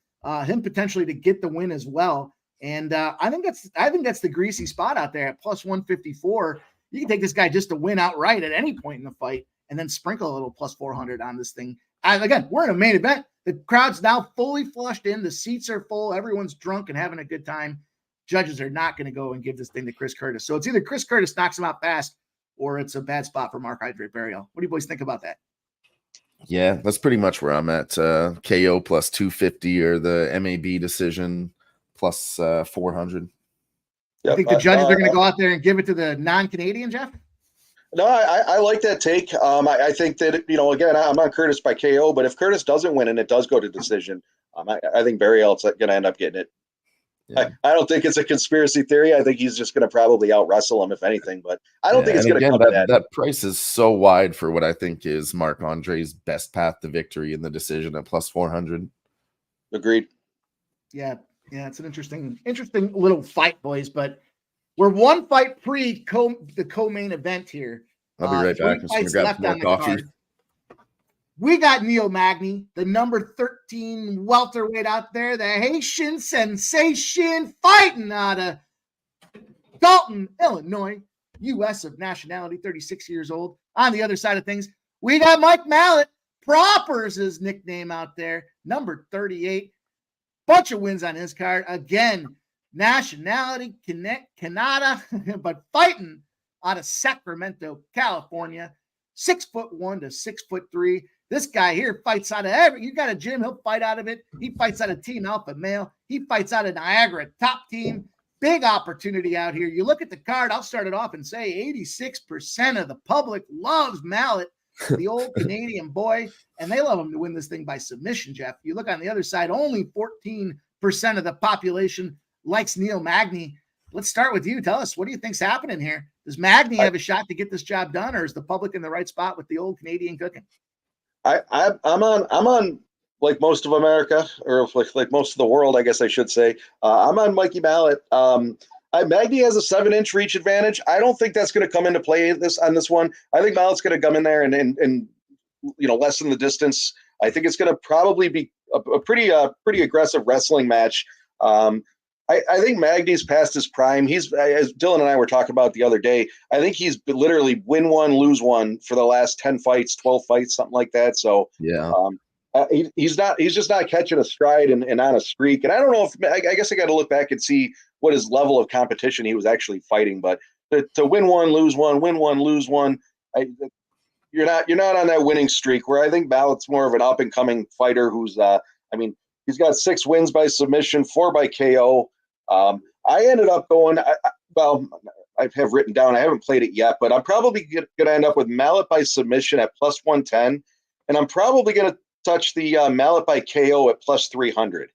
him potentially to get the win as well. And I think that's the greasy spot out there at plus 154. You can take this guy just to win outright at any point in the fight and then sprinkle a little plus 400 on this thing. Again, we're in a main event. The crowd's now fully flushed in. The seats are full. Everyone's drunk and having a good time. Judges are not going to go and give this thing to Chris Curtis. So it's either Chris Curtis knocks him out fast or it's a bad spot for Marc-Andre Barriault. What do you boys think about that? Yeah, that's pretty much where I'm at. KO plus 250 or the MAB decision plus 400. I think the judges are going to go out there and give it to the non-Canadian, Jeff? No, I like that take. I think that, again, I'm on Curtis by KO, but if Curtis doesn't win and it does go to decision, I think Barriault's going to end up getting it. Yeah. I don't think it's a conspiracy theory. I think he's just going to probably out-wrestle him, if anything, but I don't think it's going to come to that. That price is so wide for what I think is Marc-Andre's best path to victory in the decision at plus 400. Agreed. Yeah, it's an interesting little fight, boys, but we're one fight the co-main event here. I'll be right back. I'm just going to grab some more coffee. We got Neil Magny, the number 13 welterweight out there, the Haitian sensation, fighting out of Dalton, Illinois, U.S. of nationality, 36 years old. On the other side of things, we got Mike Mallet, Proper's his nickname out there, number 38. Bunch of wins on his card. Again, nationality, Canada, but fighting out of Sacramento, California, 6'1" to 6'3". This guy here fights out of you got a gym, he'll fight out of it. He fights out of Team Alpha Male. He fights out of Niagara Top Team. Big opportunity out here. You look at the card, I'll start it off and say 86% of the public loves Mallet, the old Canadian boy, and they love him to win this thing by submission, Jeff. You look on the other side, only 14% of the population likes Neil Magny. Let's start with you. Tell us, what do you think's happening here? Does Magny have a shot to get this job done, or is the public in the right spot with the old Canadian cooking? I'm on like most of America, or like most of the world, I guess I should say. I'm on Mikey Mallet. Magny has a 7-inch reach advantage. I don't think that's going to come into play on this one. I think Mallet's going to come in there and lessen the distance. I think it's going to probably be a pretty aggressive wrestling match. I think Magny's past his prime. He's, as Dylan and I were talking about the other day, I think he's literally win one, lose one for the last 10 fights, 12 fights, something like that. So Yeah. He's just not catching a stride and on a streak. And I don't know if I guess I got to look back and see what his level of competition he was actually fighting. But to win one, lose one, win one, lose one, you're not on that winning streak. Where I think Mallet's more of an up and coming fighter who's he's got 6 wins by submission, 4 by KO. I ended up going. I have written down. I haven't played it yet, but I'm probably going to end up with Mallet by submission at plus 110, and I'm probably going to touch the Mallet by KO at plus 300.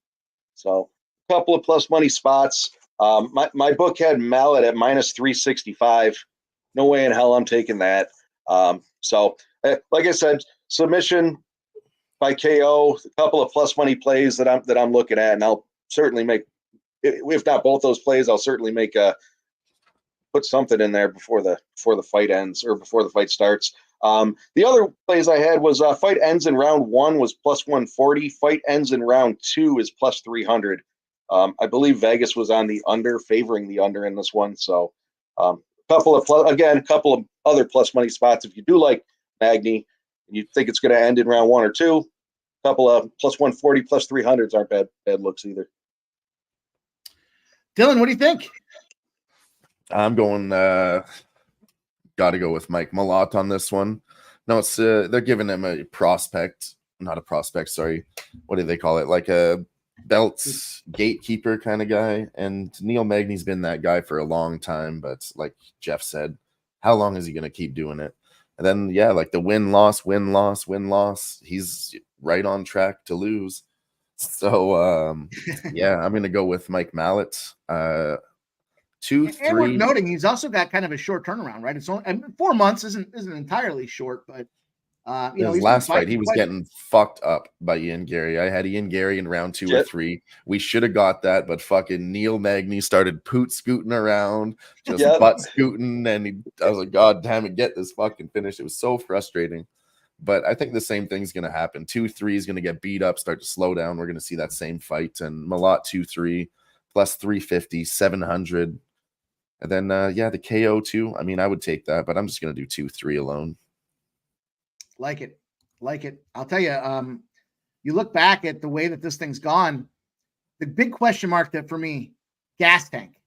So a couple of plus money spots. My book had Mallet at minus 365. No way in hell I'm taking that. So like I said, submission by KO, a couple of plus money plays that I'm looking at, and I'll certainly make, if not both those plays, I'll certainly make put something in there before the fight ends or before the fight starts. The other plays I had was fight ends in round 1 was plus 140. Fight ends in round 2 is plus 300. I believe Vegas was on the under, favoring the under in this one. So a couple of other plus money spots. If you do like Magny and you think it's going to end in round 1 or 2, a couple of plus 140, plus 300s aren't bad looks either. Dylan, what do you think? I'm going. Got to go with Mike Malott on this one. No, it's they're giving him a prospect, not a prospect. Sorry, what do they call it? Like a belt gatekeeper kind of guy. And Neil Magny's been that guy for a long time. But like Jeff said, how long is he going to keep doing it? And then like the win loss. He's right on track to lose. So I'm going to go with Mike Malott. 2, 3. And we're noting he's also got kind of a short turnaround, right? It's only 4 months isn't entirely short, but his last fight he was getting fucked up by Ian Gary. I had Ian Gary in round 2 or 3. We should have got that, but fucking Neil Magny started poot scooting around, just butt scooting, and I was like, God damn it, get this fucking finish. It was so frustrating. But I think the same thing's going to happen. 2-3 is going to get beat up, start to slow down. We're going to see that same fight, and Malott 2-3 plus 350, 700. And then, the KO too. I mean, I would take that, but I'm just going to do 2-3 alone. Like it. I'll tell you, you look back at the way that this thing's gone, the big question mark that for me, gas tank.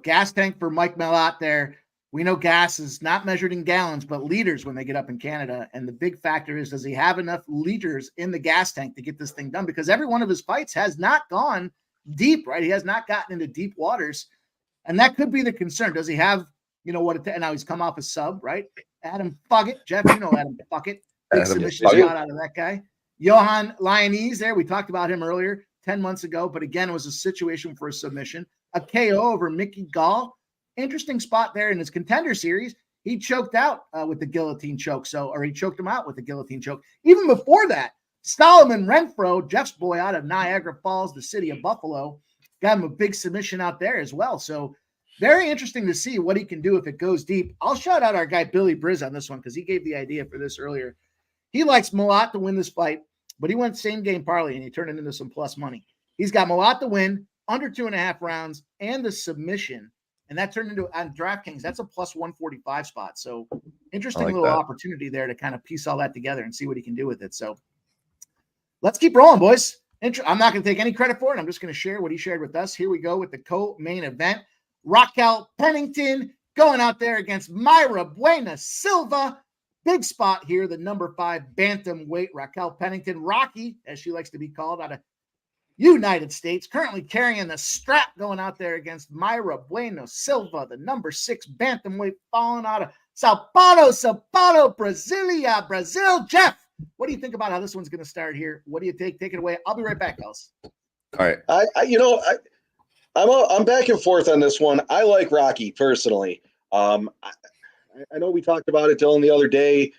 Gas tank for Mike Malott there. We know gas is not measured in gallons, but liters when they get up in Canada. And the big factor is, does he have enough liters in the gas tank to get this thing done? Because every one of his fights has not gone deep, right? He has not gotten into deep waters. And that could be the concern. Does he have, now he's come off a sub, right? Adam Fuckett. Jeff, Adam Fuckett. Big submission shot out of that guy. Johan Lyonese there. We talked about him earlier 10 months ago, but again, it was a situation for a submission. A KO over Mickey Gall. Interesting spot there in his contender series. He choked out with the guillotine choke. Or he choked him out with the guillotine choke. Even before that, Solomon Renfro, Jeff's boy out of Niagara Falls, the city of Buffalo, got him a big submission out there as well. So very interesting to see what he can do if it goes deep. I'll shout out our guy Billy Briz on this one because he gave the idea for this earlier. He likes Malott to win this fight, but he went same game parlay and he turned it into some plus money. He's got Malott to win under 2.5 rounds and the submission. And that turned into, on DraftKings, that's a plus 145 spot. So interesting little opportunity there to kind of piece all that together and see what he can do with it. So let's keep rolling, boys. I'm not going to take any credit for it. I'm just going to share what he shared with us. Here we go with the co-main event. Raquel Pennington going out there against Mayra Buena Silva. Big spot here, the number 5 bantamweight Raquel Pennington, Rocky, as she likes to be called, out of United States, currently carrying the strap going out there against Mayra Buena Silva, the number 6 bantamweight, falling out of Sao Paulo, Brasilia, Brazil. Jeff, what do you think about how this one's going to start here? What do you take? Take it away. I'll be right back, guys. All right. I'm back and forth on this one. I like Rocky personally. I know we talked about it, Dylan, the other day.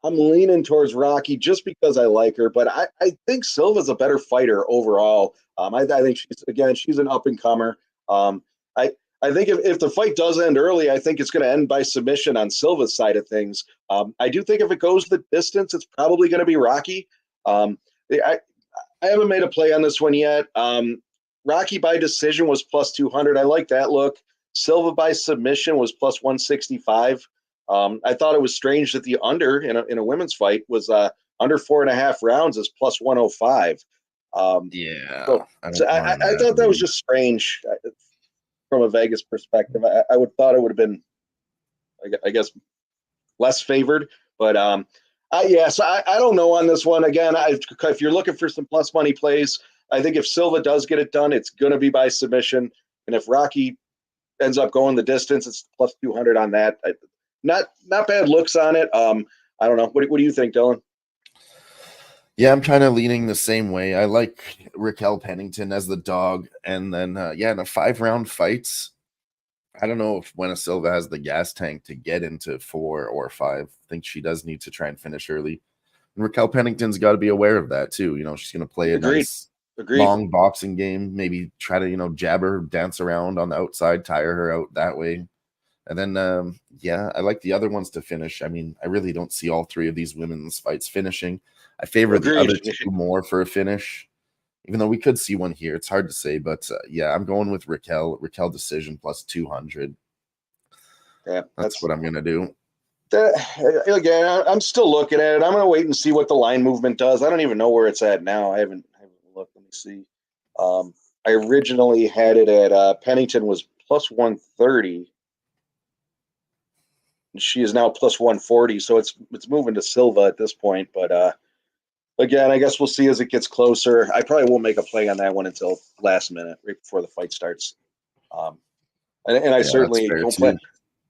I'm leaning towards Rocky just because I like her, but I think Silva's a better fighter overall. I think she's an up and comer. I I think if the fight does end early, I think it's going to end by submission on Silva's side of things. I do think if it goes the distance, it's probably going to be Rocky. I haven't made a play on this one yet. Rocky by decision was plus 200. I like that look. Silva by submission was plus 165. I thought it was strange that the under in a women's fight was under 4.5 rounds is plus 105. Yeah. So I thought that was just strange from a Vegas perspective. I would thought it would have been, I guess, less favored. But so I don't know on this one. Again, if you're looking for some plus money plays, I think if Silva does get it done, it's going to be by submission. And if Rocky ends up going the distance, it's plus 200 on that. Not bad looks on it. I don't know. What do you think, Dylan? Yeah, I'm kind of leaning the same way. I like Raquel Pennington as the dog. And then, in a 5-round fights, I don't know if Buena Silva has the gas tank to get into 4 or 5. I think she does need to try and finish early. And Raquel Pennington's got to be aware of that, too. You know, she's going to play a nice long boxing game, maybe try to, jab her, dance around on the outside, tire her out that way. And then, I like the other ones to finish. I mean, I really don't see all 3 of these women's fights finishing. I favor the other 2 more for a finish, even though we could see one here. It's hard to say, but I'm going with Raquel decision plus 200. Yeah, that's what I'm going to do. Again, I'm still looking at it. I'm going to wait and see what the line movement does. I don't even know where it's at now. I haven't looked. Let me see. I originally had it at Pennington was plus 130. She is now plus 140, so it's moving to Silva at this point. But again, I guess we'll see as it gets closer. I probably won't make a play on that one until last minute, right before the fight starts. And I certainly don't plan.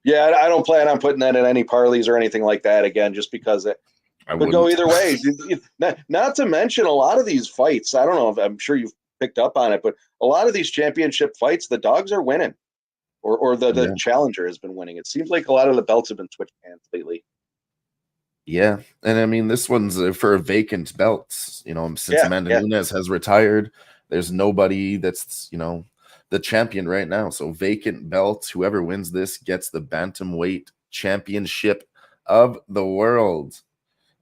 Yeah, I don't plan on putting that in any parlays or anything like that again, just because it could go either way. Not to mention a lot of these fights. I don't know if I'm sure you've picked up on it, but a lot of these championship fights, the dogs are winning. Or the challenger has been winning. It seems like a lot of the belts have been switching hands lately. Yeah, and I mean this one's for a vacant belt. Since Amanda Nunes has retired, there's nobody that's the champion right now. So vacant belt. Whoever wins this gets the bantamweight championship of the world.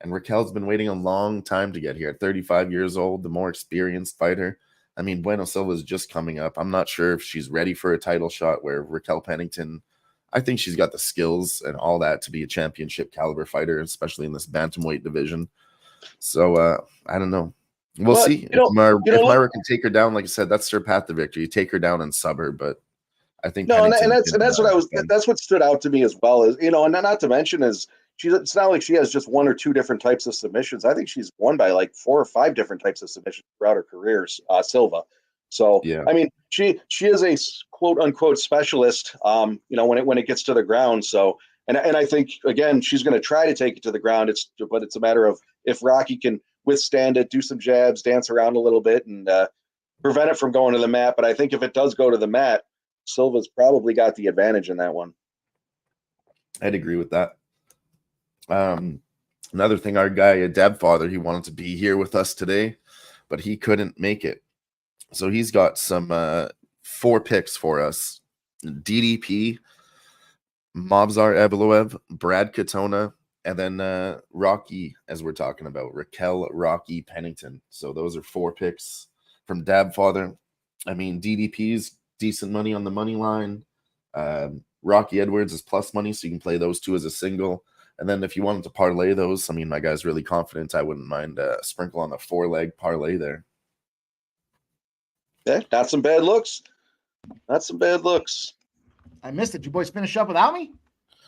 And Raquel's been waiting a long time to get here. At 35 years old, the more experienced fighter. I mean, Buena Silva is just coming up. I'm not sure if she's ready for a title shot, where Raquel Pennington, I think she's got the skills and all that to be a championship caliber fighter, especially in this bantamweight division. So I don't know. We'll see. If Myra can take her down, like I said, that's her path to victory. You take her down and sub her, but I think that's what stood out to me as well. Is and not to mention is it's not like she has just 1 or 2 different types of submissions. I think she's won by like 4 or 5 different types of submissions throughout her career, Silva. So I mean, she is a quote unquote specialist. When it gets to the ground. So and I think again she's going to try to take it to the ground. It's a matter of if Rocky can withstand it, do some jabs, dance around a little bit, and prevent it from going to the mat. But I think if it does go to the mat, Silva's probably got the advantage in that one. I'd agree with that. Another thing, our guy, Deb Father, he wanted to be here with us today, but he couldn't make it. So he's got some 4 picks for us. DDP, Movsar Evloev, Brad Katona, and then Rocky, as we're talking about, Raquel Rocky Pennington. So those are 4 picks from Dab Father. I mean, DDP's decent money on the money line. Rocky Edwards is plus money, so you can play those 2 as a single. And then if you wanted to parlay those, I mean, my guy's really confident. I wouldn't mind a sprinkle on the 4-leg parlay there. Yeah, not some bad looks. Not some bad looks. I missed it. You boys finish up without me?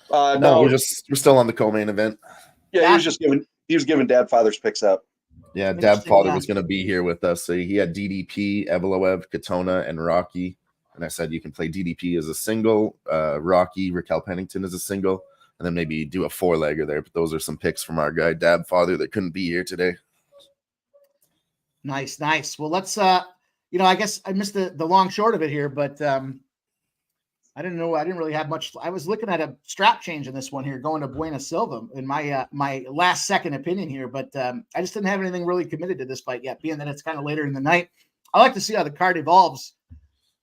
No, we're still on the co-main event. Yeah, he was giving Dad Father's picks up. Yeah, Dad Father was going to be here with us. So he had DDP, Evloev, Katona, and Rocky. And I said you can play DDP as a single, Rocky, Raquel Pennington as a single, and then maybe do a 4-legger there. But those are some picks from our guy, Dab Father, that couldn't be here today. Nice. Well, let's, I guess I missed the long short of it here, but I didn't know. I didn't really have much. I was looking at a strap change in this one here, going to Buena Silva in my my last second opinion here, but I just didn't have anything really committed to this fight yet, being that it's kind of later in the night. I like to see how the card evolves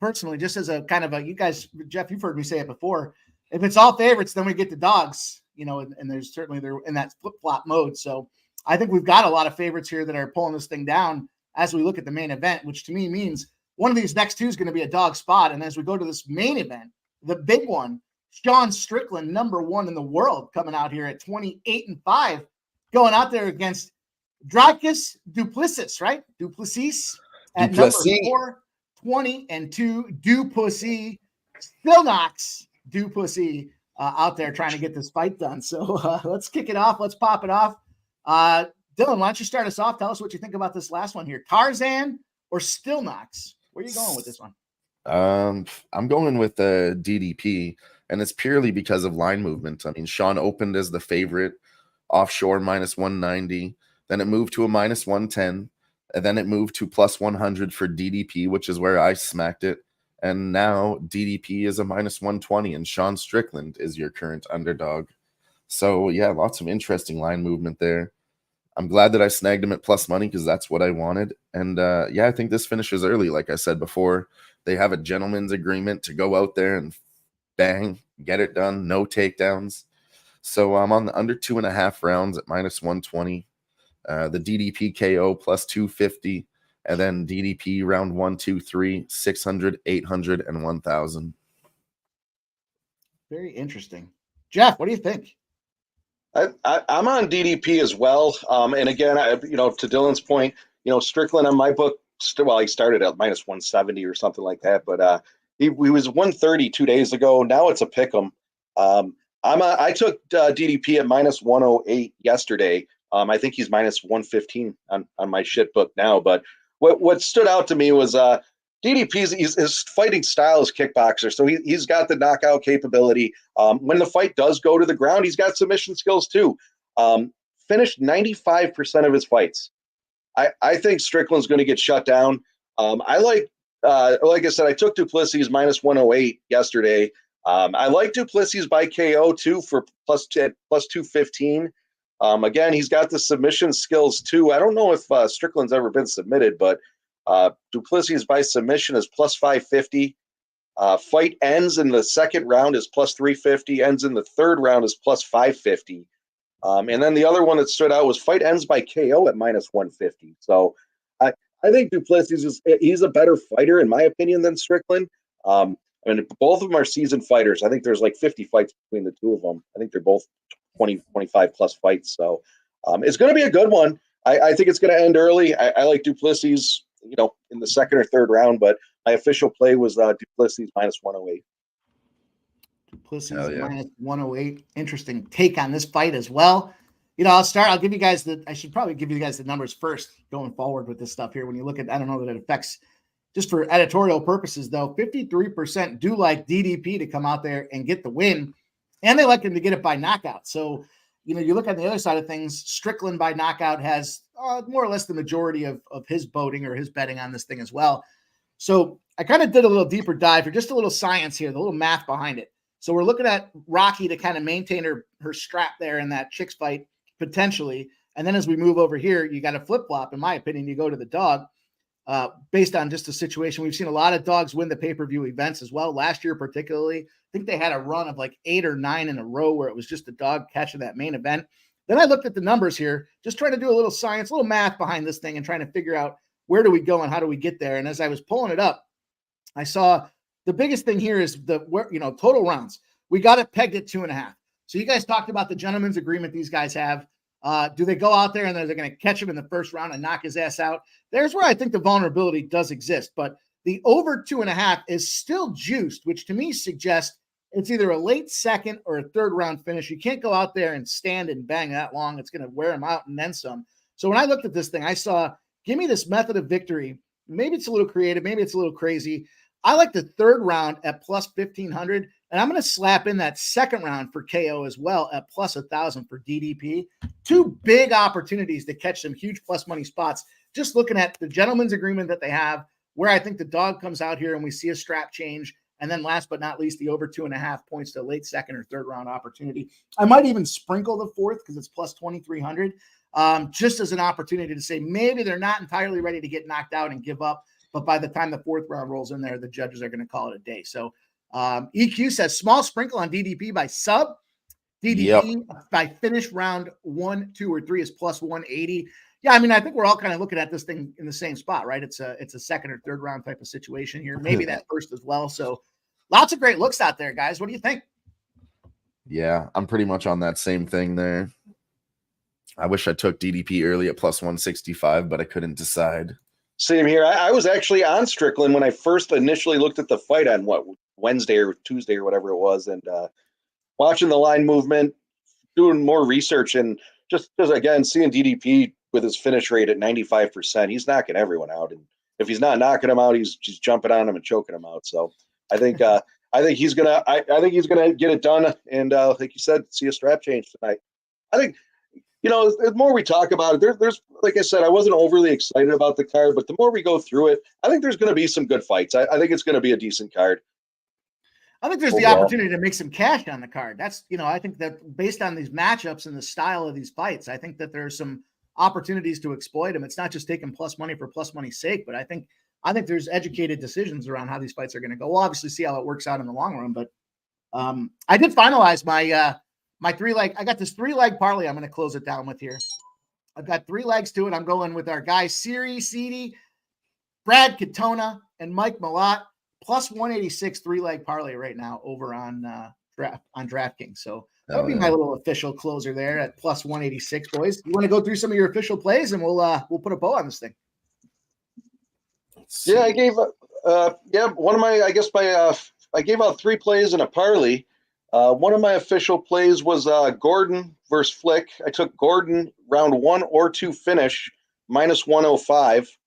personally, just as a kind of a, you guys, Jeff, you've heard me say it before. If it's all favorites, then we get the dogs, you know, and there's certainly they're in that flip flop mode. So I think we've got a lot of favorites here that are pulling this thing down as we look at the main event, which to me means one of these next two is going to be a dog spot. And as we go to this main event, the big one, Sean Strickland, #1 in the world, coming out here at 28-5, going out there against Dricus du Plessis, right? Du Plessis at number 4, 20-2. Du Plessis still knocks Du Plessis out there trying to get this fight done. So let's kick it off. Let's pop it off. Dylan, why don't you start us off? Tell us what you think about this last one here. Tarzan or Still Knocks? Where are you going with this one? I'm going with the DDP, and it's purely because of line movement. I mean, Sean opened as the favorite, offshore -190, then it moved to a -110, and then it moved to +100 for DDP, which is where I smacked it. And now DDP is a -120, and Sean Strickland is your current underdog. So yeah, lots of interesting line movement there. I'm glad that I snagged him at plus money because that's what I wanted. And yeah, I think this finishes early. Like I said before, they have a gentleman's agreement to go out there and bang, get it done, no takedowns. So I'm on the under 2.5 rounds at -120. The DDP KO +250, and then DDP round 1, 2, 3, 600, 800, and 1,000. Very interesting. Jeff, what do you think? I'm on DDP as well. And again, to Dylan's point, Strickland on my book, he started at -170 or something like that, but he was 130 2 days ago. Now it's a pick 'em. I took DDP at -108 yesterday. I think he's -115 on my shit book now. But what stood out to me was DDP's his fighting style is kickboxer, so he's got the knockout capability. When the fight does go to the ground, he's got submission skills too. Finished 95% of his fights. I think Strickland's going to get shut down. Like I said, I took Du Plessis -108 yesterday. I like Du Plessis by KO too for +215. Again, he's got the submission skills too. I don't know if Strickland's ever been submitted, but Du Plessis by submission is +550. Fight ends in the second round is +350. Ends in the third round is +550. And then the other one that stood out was fight ends by KO at -150. So I think Du Plessis he's a better fighter in my opinion than Strickland. I mean, both of them are seasoned fighters. I think there's like 50 fights between the two of them. I think they're both 20, 25 plus fights. So it's going to be a good one. I think it's going to end early. I like Du Plessis, in the second or third round, but my official play was Du Plessis -108. Du Plessis -108. Interesting take on this fight as well. I'll give you guys I should probably give you guys the numbers first going forward with this stuff here. When you look at, I don't know that it affects, just for editorial purposes though, 53% do like DDP to come out there and get the win, and they like him to get it by knockout. So, you look at the other side of things, Strickland by knockout has more or less the majority of his voting or his betting on this thing as well. So I kind of did a little deeper dive here, just a little science here, the little math behind it. So we're looking at Rocky to kind of maintain her strap there in that Chicks fight potentially. And then as we move over here, you got a flip-flop. In my opinion, you go to the dog based on just the situation. We've seen a lot of dogs win the pay-per-view events as well. Last year particularly, I think they had a run of like 8 or 9 in a row where it was just a dog catching that main event. Then I looked at the numbers here, just trying to do a little science, a little math behind this thing and trying to figure out where do we go and how do we get there. And as I was pulling it up, I saw the biggest thing here is total rounds. We got it pegged at 2.5. So you guys talked about the gentleman's agreement these guys have. Do they go out there and they're going to catch him in the first round and knock his ass out? There's where I think the vulnerability does exist. But the over 2.5 is still juiced, which to me suggests it's either a late second or a third round finish. You can't go out there and stand and bang that long. It's going to wear him out and then some. So when I looked at this thing, I saw, give me this method of victory. Maybe it's a little creative. Maybe it's a little crazy. I like the third round at +1,500, and I'm going to slap in that second round for KO as well at +1,000 for DDP. Two big opportunities to catch some huge plus money spots. Just looking at the gentleman's agreement that they have, where I think the dog comes out here and we see a strap change, And then last but not least, the over 2.5 points to late second or third round opportunity. I might even sprinkle the fourth because it's plus 2,300, just as an opportunity to say maybe they're not entirely ready to get knocked out and give up. But by the time the fourth round rolls in there, the judges are going to call it a day. So EQ says small sprinkle on DDP by sub. DDP by finish round 1, 2, or 3 is plus 180. Yeah, I mean, I think we're all kind of looking at this thing in the same spot, right? It's a second or third round type of situation here. Maybe that first as well. So lots of great looks out there, guys. What do you think? Yeah, I'm pretty much on that same thing there. I wish I took DDP early at plus 165, but I couldn't decide. Same here. I was actually on Strickland when I first initially looked at the fight on Wednesday or Tuesday or whatever it was, and watching the line movement, doing more research, and just again seeing DDP with his finish rate at 95%, he's knocking everyone out. And if he's not knocking them out, he's just jumping on them and choking them out. So I think he's gonna get it done. And like you said, see a strap change tonight. I think, the more we talk about it, there's like I said, I wasn't overly excited about the card, but the more we go through it, I think there's going to be some good fights. I think it's going to be a decent card. I think there's the opportunity to make some cash on the card. That's, I think that based on these matchups and the style of these fights, I think that there's some opportunities to exploit them. It's not just taking plus money for plus money's sake, but I think there's educated decisions around how these fights are going to go. We'll obviously see how it works out in the long run, but I did finalize my 3-leg. I got this 3-leg parlay I'm going to close it down with here. I've got 3 legs to it. I'm going with our guys, Siri Seedy, Brad Katona, and Mike Malott. Plus 186 3-leg parlay right now over on DraftKings. So that'll be my little official closer there at plus 186, boys. You want to go through some of your official plays and we'll put a bow on this thing. Yeah, I gave one of my I gave out 3 plays in a parlay. One of my official plays was Gordon versus Flick. I took Gordon round 1 or 2 finish minus 105.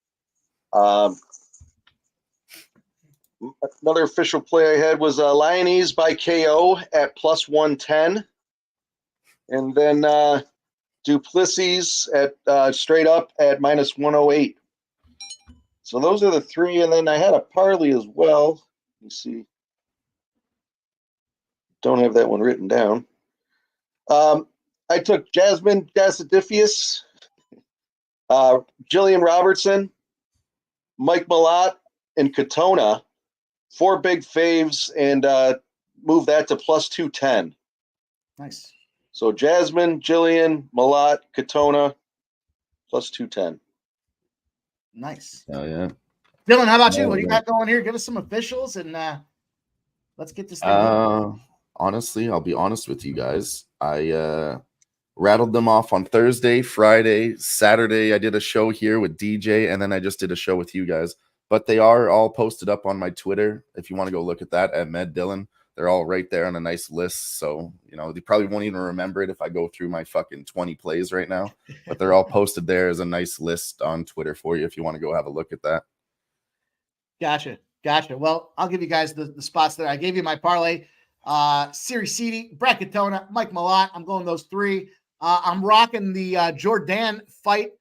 Another official play I had was Lyonese by KO at plus 110. And then Duplessis at straight up at minus 108. So those are the 3. And then I had a parlay as well. Let me see. Don't have that one written down. I took Jasmine Gassidifius, Jillian Robertson, Mike Malott, and Katona. 4 big faves, and move that to plus 210. Nice. So Jasmine, Jillian, Malott, Katona, plus 210. Nice. Oh yeah. Dylan, how about you? What do you got going here? Give us some officials and let's get this thing. Honestly, I'll be honest with you guys. I rattled them off on Thursday, Friday, Saturday. I did a show here with DJ, and then I just did a show with you guys. But they are all posted up on my Twitter. If you want to go look at that at Med Dylan, they're all right there on a nice list. So, they probably won't even remember it if I go through my fucking 20 plays right now. But they're all posted there as a nice list on Twitter for you if you want to go have a look at that. Gotcha. Well, I'll give you guys the spots there. I gave you my parlay. Siri Seedy, Brad Katona, Mike Malott. I'm going those 3. I'm rocking the Jordan fight.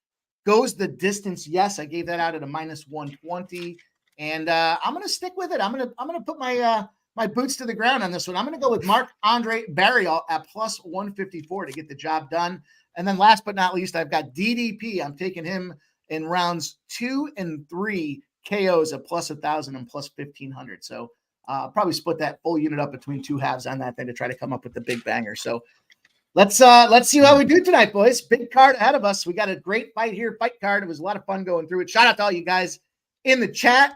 Goes the distance. Yes, I gave that out at a minus 120. And I'm going to stick with it. I'm going to put my boots to the ground on this one. I'm going to go with Marc-Andre Barriault at plus 154 to get the job done. And then last but not least, I've got DDP. I'm taking him in rounds 2 and 3 KOs at plus 1,000 and plus 1,500. So probably split that full unit up between 2 halves on that thing to try to come up with the big banger. So let's see how we do tonight, boys. Big card ahead of us. We got a great fight card. It was a lot of fun going through it. Shout out to all you guys in the chat.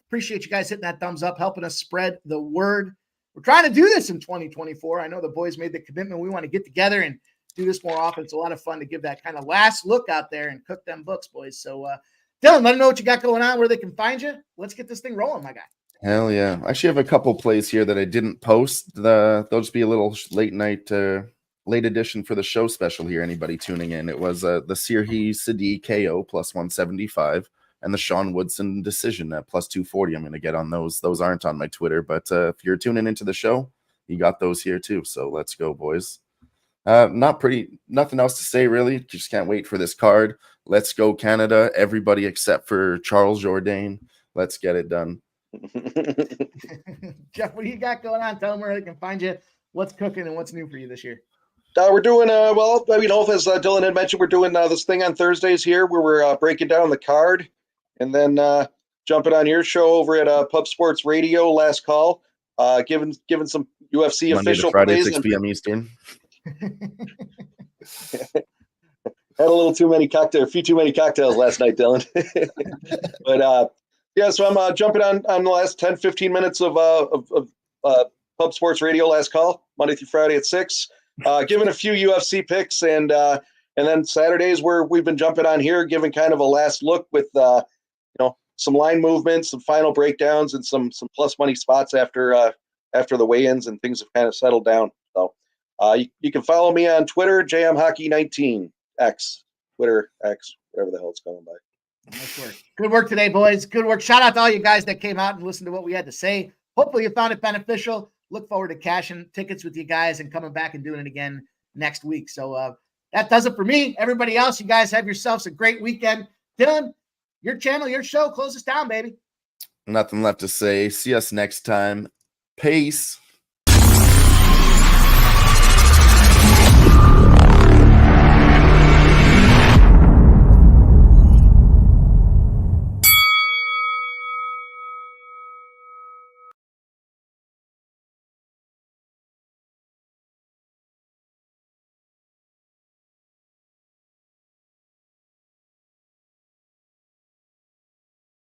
Appreciate you guys hitting that thumbs up, helping us spread the word. We're trying to do this in 2024. I know the boys made the commitment. We want to get together and do this more often. It's a lot of fun to give that kind of last look out there and cook them books, boys. So, Dylan, let them know what you got going on, where they can find you. Let's get this thing rolling, my guy. Hell yeah. I actually have a couple plays here that I didn't post. They'll just be a little late edition for the show special here. Anybody tuning in? It was the Sirhi Sadi KO plus 175 and the Sean Woodson decision at plus 240. I'm going to get on those. Those aren't on my Twitter, but if you're tuning into the show, you got those here too. So let's go, boys. Nothing else to say really. Just can't wait for this card. Let's go Canada. Everybody except for Charles Jourdain. Let's get it done. Jeff, what do you got going on? Tell them where they can find you, what's cooking and what's new for you this year. We're doing, well, I mean, as Dylan had mentioned, we're doing this thing on Thursdays here where we're breaking down the card and then jumping on your show over at Pub Sports Radio, Last Call, giving some UFC Monday official to Friday, plays. 6 p.m. Eastern. Had a few too many cocktails last night, Dylan. But yeah, so I'm jumping on the last 10, 15 minutes of Pub Sports Radio, Last Call, Monday through Friday at 6. Giving a few UFC picks, and then Saturdays where we've been jumping on here, giving kind of a last look with some line movements, some final breakdowns, and some plus money spots after the weigh-ins and things have kind of settled down. So you can follow me on Twitter, JMHockey19, Twitter X, whatever the hell it's going by. Nice work. Good work today, boys. Good work. Shout out to all you guys that came out and listened to what we had to say. Hopefully you found it beneficial. Look forward to cashing tickets with you guys and coming back and doing it again next week. So that does it for me. Everybody else, you guys have yourselves a great weekend. Dylan, your channel, your show, close us down, baby. Nothing left to say. See us next time. Peace.